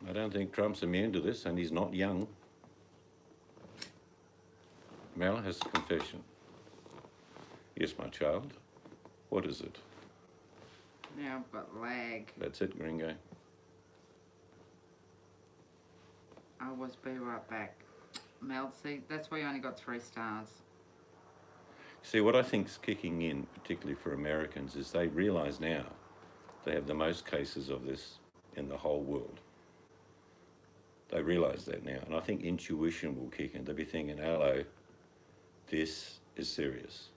I don't think Trump's immune to this, and he's not young. Mel has a confession. Yes, my child. What is it? Now I've got lag. That's it, Gringo. I was be right back. Mel, see, that's why you only got 3 stars. See, what I think's kicking in, particularly for Americans, is they realise now they have the most cases of this in the whole world. They realise that now, and I think intuition will kick in. They'll be thinking, hello, this is serious.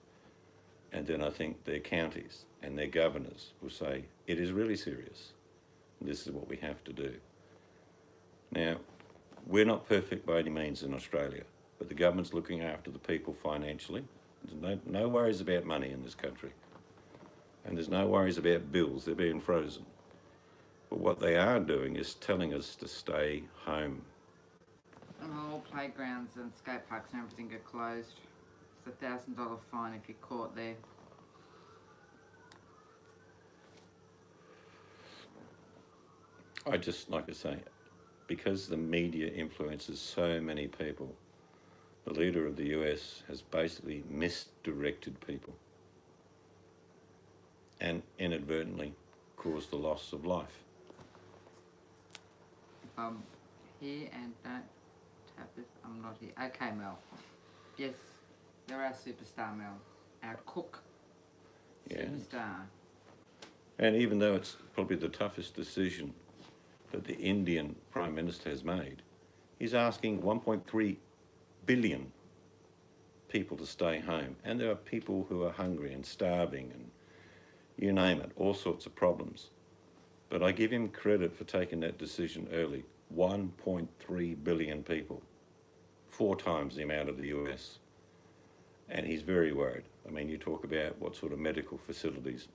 And then I think their counties and their governors will say, it is really serious. This is what we have to do. Now, we're not perfect by any means in Australia, but the government's looking after the people financially. There's no worries about money in this country. And there's no worries about bills, they're being frozen. But what they are doing is telling us to stay home. And all playgrounds and skate parks and everything are closed. It's $1,000 fine if you're caught there. I just like to say, because the media influences so many people, the leader of the US has basically misdirected people and inadvertently caused the loss of life. Here and don't tap this. I'm not here. Okay, Mel. Yes, you're our superstar, Mel. Our cook Yeah. superstar. And even though it's probably the toughest decision that the Indian Prime Minister has made, he's asking 1.3 billion people to stay home. And there are people who are hungry and starving and you name it, all sorts of problems. But I give him credit for taking that decision early. 1.3 billion people, 4 times the amount of the US. And he's very worried. I mean, you talk about what sort of medical facilities.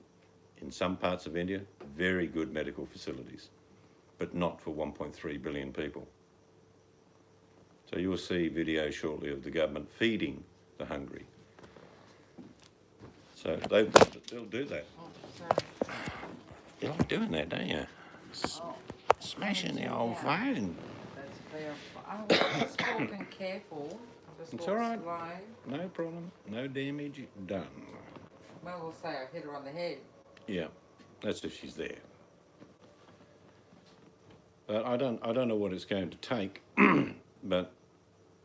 In some parts of India, very good medical facilities, but not for 1.3 billion people. So you will see videos shortly of the government feeding the hungry. So they'll do that. Oh, sorry. You like doing that, don't you? Oh, Smashing the old phone. that's fair. I was just walking careful. Just It's walk all right. slow. No problem. No damage done. Mel will say I hit her on the head. Yeah, that's if she's there. But I don't know what it's going to take. But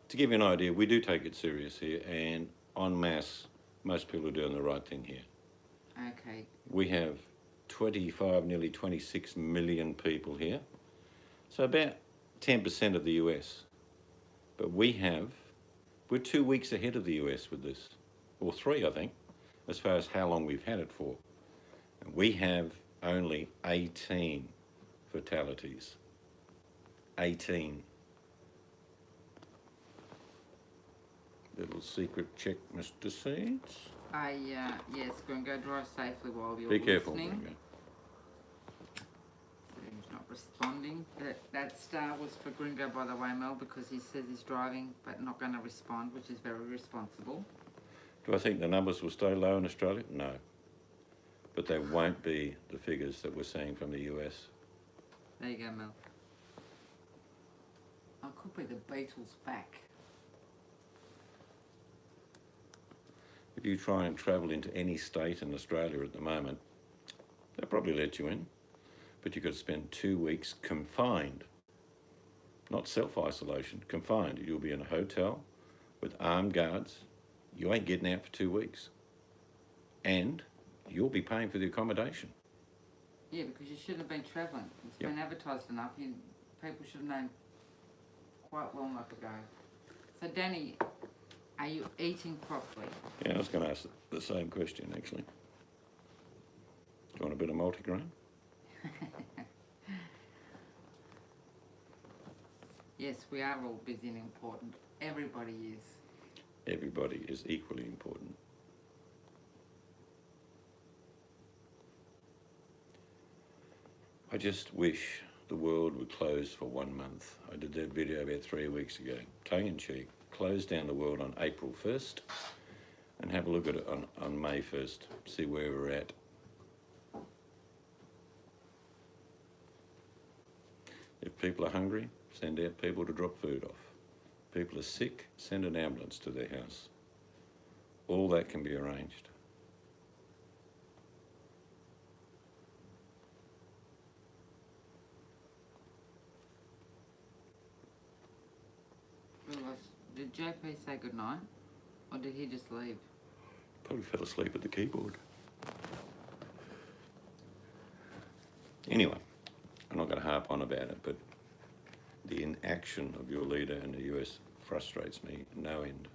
to give you an idea, we do take it serious here, and en masse, most people are doing the right thing here. Okay. We have 25, nearly 26 million people here. So about 10% of the US. But we're 2 weeks ahead of the US with this, or 3, I think, as far as how long we've had it for. And we have only 18 fatalities. 18. Little secret check, Mr. Seeds. Yes, go and go drive safely while you're Be careful. listening. Gringo. He's not responding. That star was for Gringo, by the way, Mel, because he says he's driving but not going to respond, which is very responsible. Do I think the numbers will stay low in Australia? No. But they won't be the figures that we're seeing from the US. There you go, Mel. I could be the Beatles back. If you try and travel into any state in Australia at the moment, they'll probably let you in. But you've got to spend 2 weeks confined. Not self-isolation, confined. You'll be in a hotel with armed guards. You ain't getting out for 2 weeks. And you'll be paying for the accommodation. Yeah, because you shouldn't have been travelling. It's Yep. been advertised enough. People should have known quite long enough ago. So, Danny, are you eating properly? Yeah, I was going to ask the same question, actually. Do you want a bit of multigrain? Yes, we are all busy and important. Everybody is. Everybody is equally important. I just wish the world would close for 1 month. I did that video about 3 weeks ago, tongue in cheek. Close down the world on April 1st and have a look at it on May 1st, see where we're at. If People are hungry, send out people to drop food off. People are sick, send an ambulance to their house. All that can be arranged. Did JP say goodnight? Or did he just leave? Probably fell asleep at the keyboard. Anyway, I'm not going to harp on about it, but the inaction of your leader in the US frustrates me no end.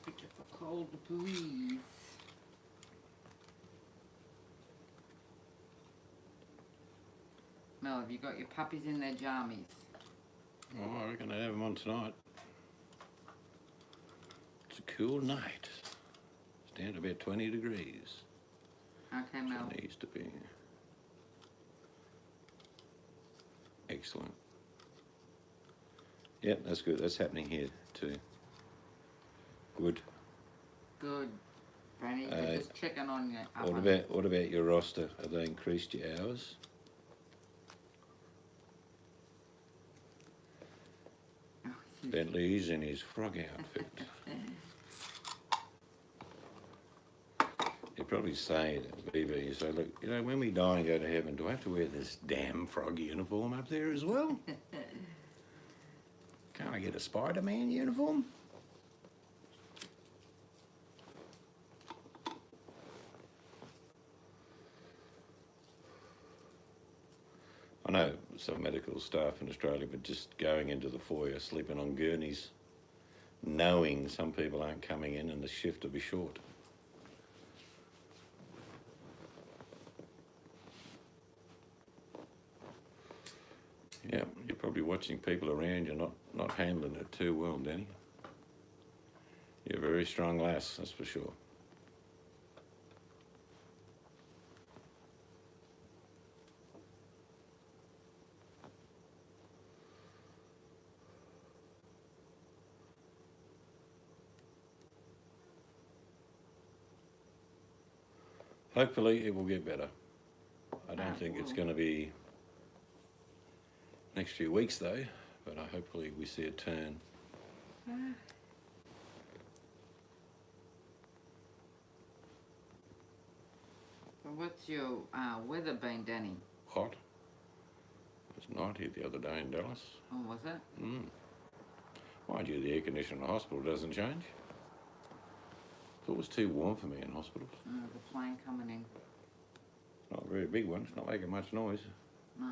Bit of a cold breeze. Mel, have you got your puppies in their jammies? Oh, I reckon I have them on tonight. It's a cool night. It's down to about 20 degrees. Okay, Mel. It needs to be. Excellent. Yep, that's good. That's happening here too. Good. Good. Franny, they're just checking on you. What about your roster? Have they increased your hours? Bentley's in his frog outfit. You'd probably say to BB, you say, look, you know, when we die and go to heaven, do I have to wear this damn frog uniform up there as well? Can't I get a Spider-Man uniform? I know some medical staff in Australia were just going into the foyer, sleeping on gurneys, knowing some people aren't coming in and the shift will be short. Yeah, you're probably watching people around you not handling it too well, Danny. You're a very strong lass, that's for sure. Hopefully it will get better. I don't think it's going to be next few weeks though, but hopefully we see a turn. So what's your weather been, Danny? Hot. It was 90 the other day in Dallas. Oh, was it? Mind you, the air conditioning in the hospital doesn't change. Thought it was too warm for me in hospitals. The plane coming in. Not a very big one, it's not making much noise. No.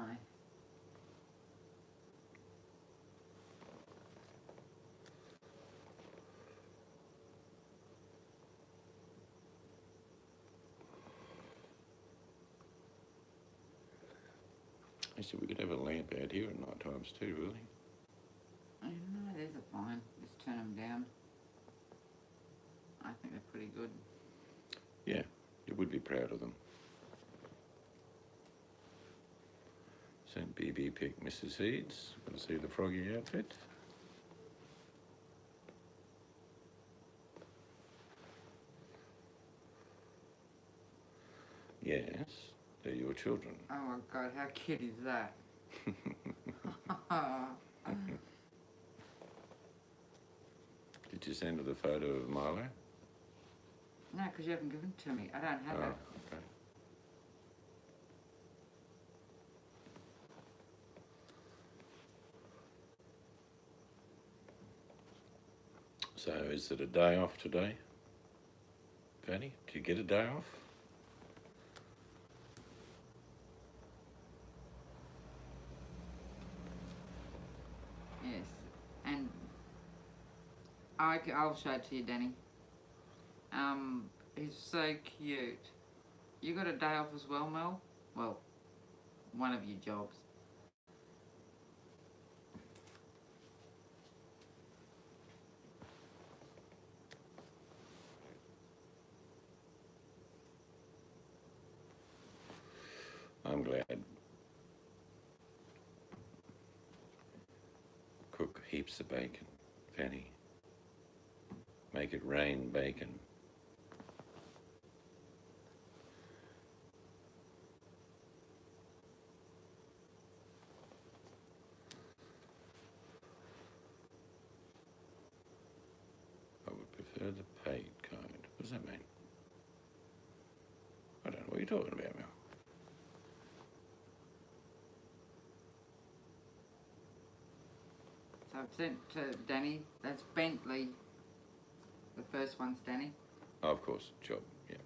I said we could have a lamp out here at night times too, really. Oh, no, these are fine. Just turn them down. I think they're pretty good. Yeah, you would be proud of them. St. BB pick Mrs. Heeds. Want to see the froggy outfit? Yes, they're your children. Oh my God, how cute is that? Did you send her the photo of Milo? No, because you haven't given it to me. I don't have it. Okay. So is it a day off today, Fanny? Do you get a day off? Yes. And I'll show it to you, Danny. He's so cute. You got a day off as well, Mel? Well, one of your jobs. I'm glad. heaps of bacon, Fanny. Make it rain bacon. I would prefer the paid kind. What does that mean? I don't know what you're talking about, Mel. So I've sent to Danny, that's Bentley. The first one's Danny. Oh, of course, job, yeah.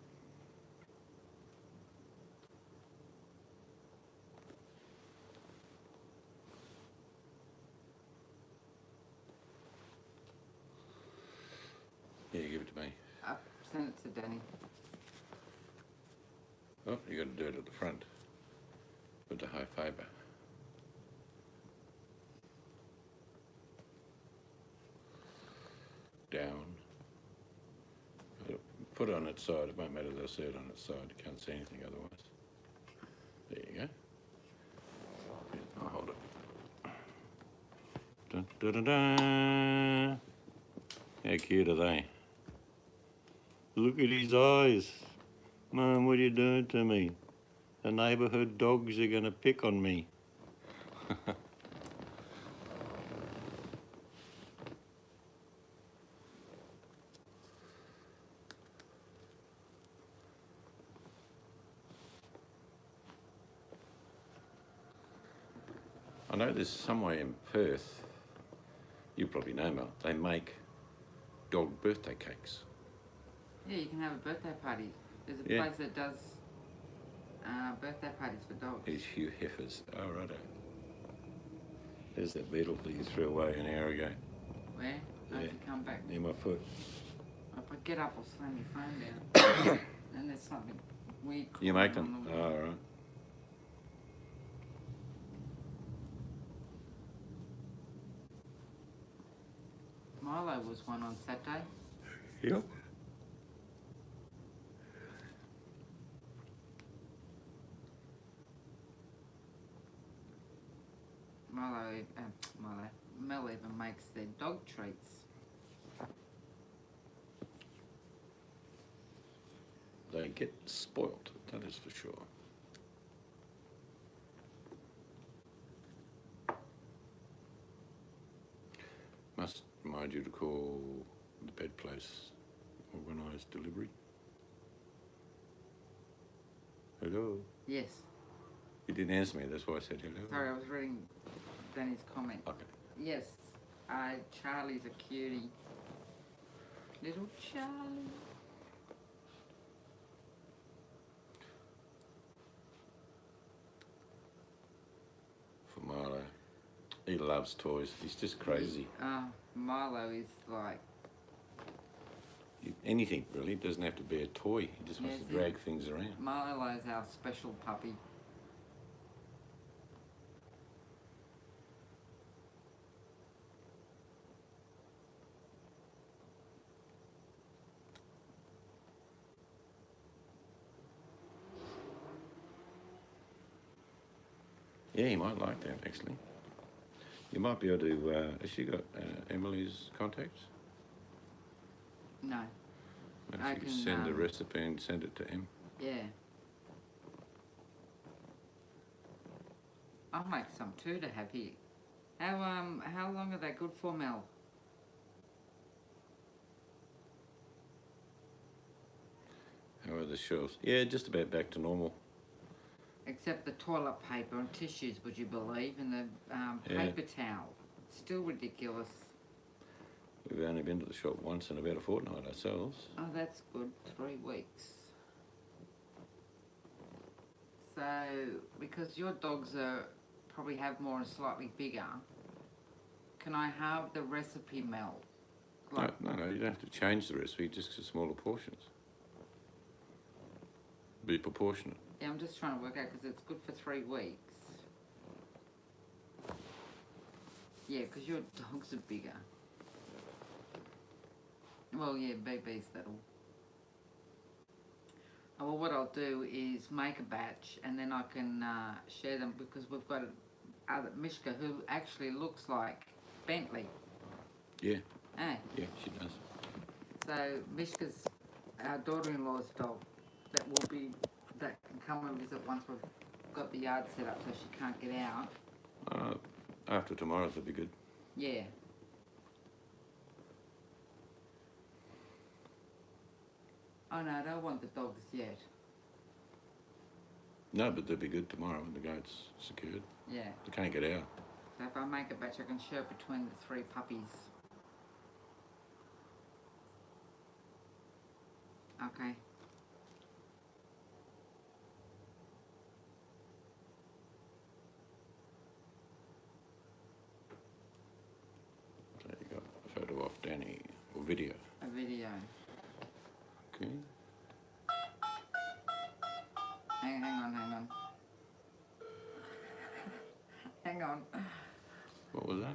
Yeah, give it to me. I've sent it to Danny. Oh, you got to do it at the front with the high fibre. Down. Put it on its side. It won't matter if I see it on its side. You can't see anything otherwise. There you go. Yeah, I'll hold it. Dun, dun, dun, dun. How cute are they? Look at his eyes. Mum, what are you doing to me? The neighbourhood dogs are going to pick on me. I know there's somewhere in Perth, you probably know, Mel, they make dog birthday cakes. Yeah, you can have a birthday party. There's a Yeah. place that does birthday parties for dogs. These Hugh Heifers. Oh, righto. There's that beetle that you threw away an hour ago. Where? Don't Yeah. you come back? Near my foot. If I get up, I'll slam your phone down. And there's something weird. You crawling make on them? the Oh, wall. all right. Milo was one on Saturday. Yep. Mel even makes their dog treats. They get spoilt, that is for sure. Must remind you to call the bed place, organised delivery. Hello? Yes. You didn't answer me, that's why I said hello. Sorry, I was reading Danny's comment. Okay. Yes, Charlie's a cutie. Little Charlie. For Milo. He loves toys, he's just crazy. Milo is like, Anything really, it doesn't have to be a toy, he just wants Yes, to drag things around. Milo's our special puppy. Yeah, he might like that actually. You might be able to, has she got Emily's contacts? No. Maybe I she could can, send the recipe and send it to Em. Yeah. I'll make some too to have here. How long are they good for, Mel? How are the shelves? Yeah, just about back to normal. Except the toilet paper and tissues, would you believe, and the Yeah. paper towel. It's still ridiculous. We've only been to the shop once in about a fortnight ourselves. Oh, that's good. 3 weeks. So, because your dogs probably have more and slightly bigger, can I have the recipe, Mel? No, you don't have to change the recipe, just to smaller portions. Be proportionate. Yeah, I'm just trying to work out because it's good for 3 weeks. Yeah, because your dogs are bigger. Well, yeah, BB's that'll. Oh, well, what I'll do is make a batch and then I can share them because we've got Mishka who actually looks like Bentley. Yeah, Eh? yeah, she does. So Mishka's our daughter-in-law's dog that can come and visit once we've got the yard set up so she can't get out. After tomorrow, that'll be good. Yeah. Oh no, I don't want the dogs yet. No, but they'll be good tomorrow when the gate's secured. Yeah. They can't get out. So if I make a batch, I can share it between the 3 puppies. Okay. So you got a photo of Danny, or video. A video. Okay. Hang on. Hang on. What was that?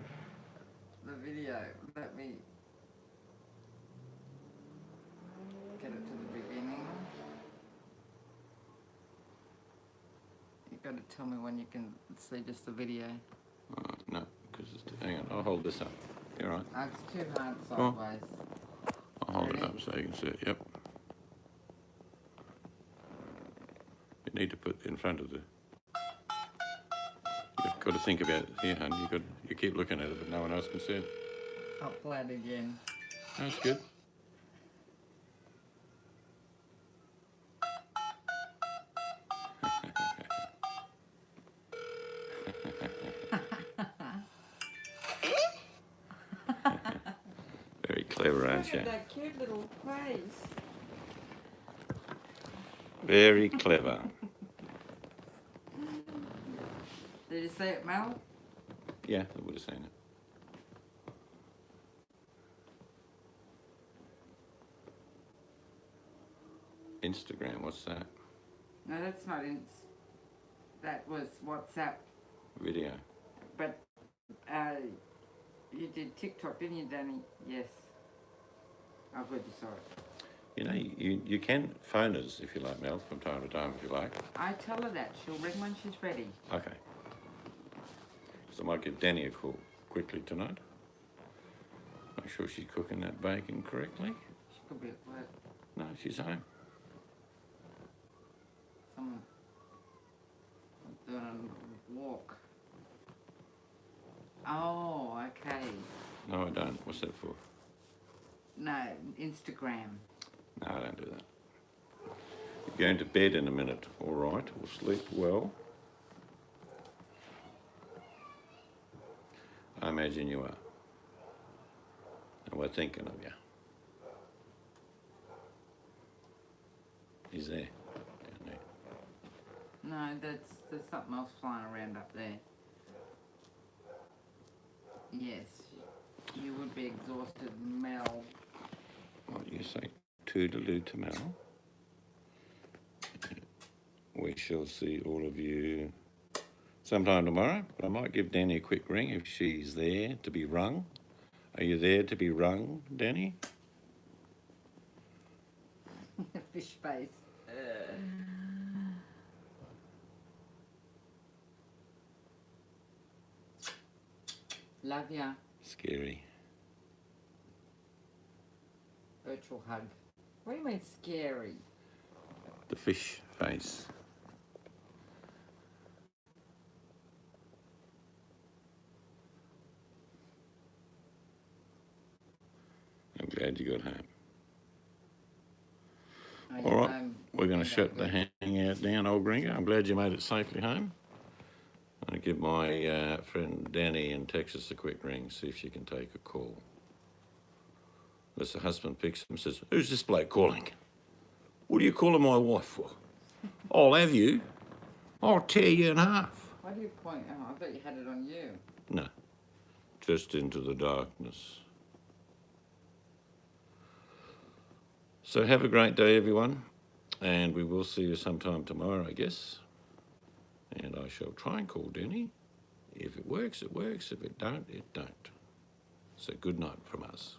The video. Let me get it to the beginning. You got to tell me when you can see just the video. No, because it's... Hang on, I'll hold this up. You're right. Oh, it's too hard Oh. sideways. I'll hold Ready? it up so you can see it. Yep. You need to put in front of the... You've got to think about it here, hon. You keep looking at it, but no one else can see it. I'll play it again. That's good. Very clever, aren't you? that cute little face. Very clever. Did you see it, Mel? Yeah, I would have seen it. Instagram, what's that? No, that's not that was WhatsApp. Video. But you did TikTok, didn't you, Danny? Yes. Oh, good, you saw it. You know, you can phone us if you like, Mel, from time to time if you like. I tell her that. She'll ring when she's ready. Okay. So I might give Danny a call quickly tonight. Make sure she's cooking that bacon correctly. She could be at work. No, she's home. Someone doing a walk. Oh, okay. No, I don't. What's that for? No, Instagram. No, I don't do that. You're going to bed in a minute, all right? We'll sleep well. I imagine you are. And we're thinking of you. He's there. Down there. No, there's something else flying around up there. Yes, you would be exhausted, Mel. What do you say? Toodaloo to Mel. We shall see all of you sometime tomorrow. But I might give Danny a quick ring if she's there to be rung. Are you there to be rung, Danny? Fish face. Love ya. Scary. Virtual hug. What do you mean scary? The fish face. I'm glad you got home. Are you All right, home? we're going to Okay, shut the good. hangout down, old Gringo. I'm glad you made it safely home. I'm going to give my friend Danny in Texas a quick ring, see if she can take a call. Unless the husband picks him and says, "Who's this bloke calling? What are you calling my wife for? I'll have you. I'll tear you in half." Why do you point? Oh, I thought you had it on you. No, just into the darkness. So have a great day, everyone, and we will see you sometime tomorrow, I guess. And I shall try and call Denny. If it works, it works. If it don't, it don't. So good night from us.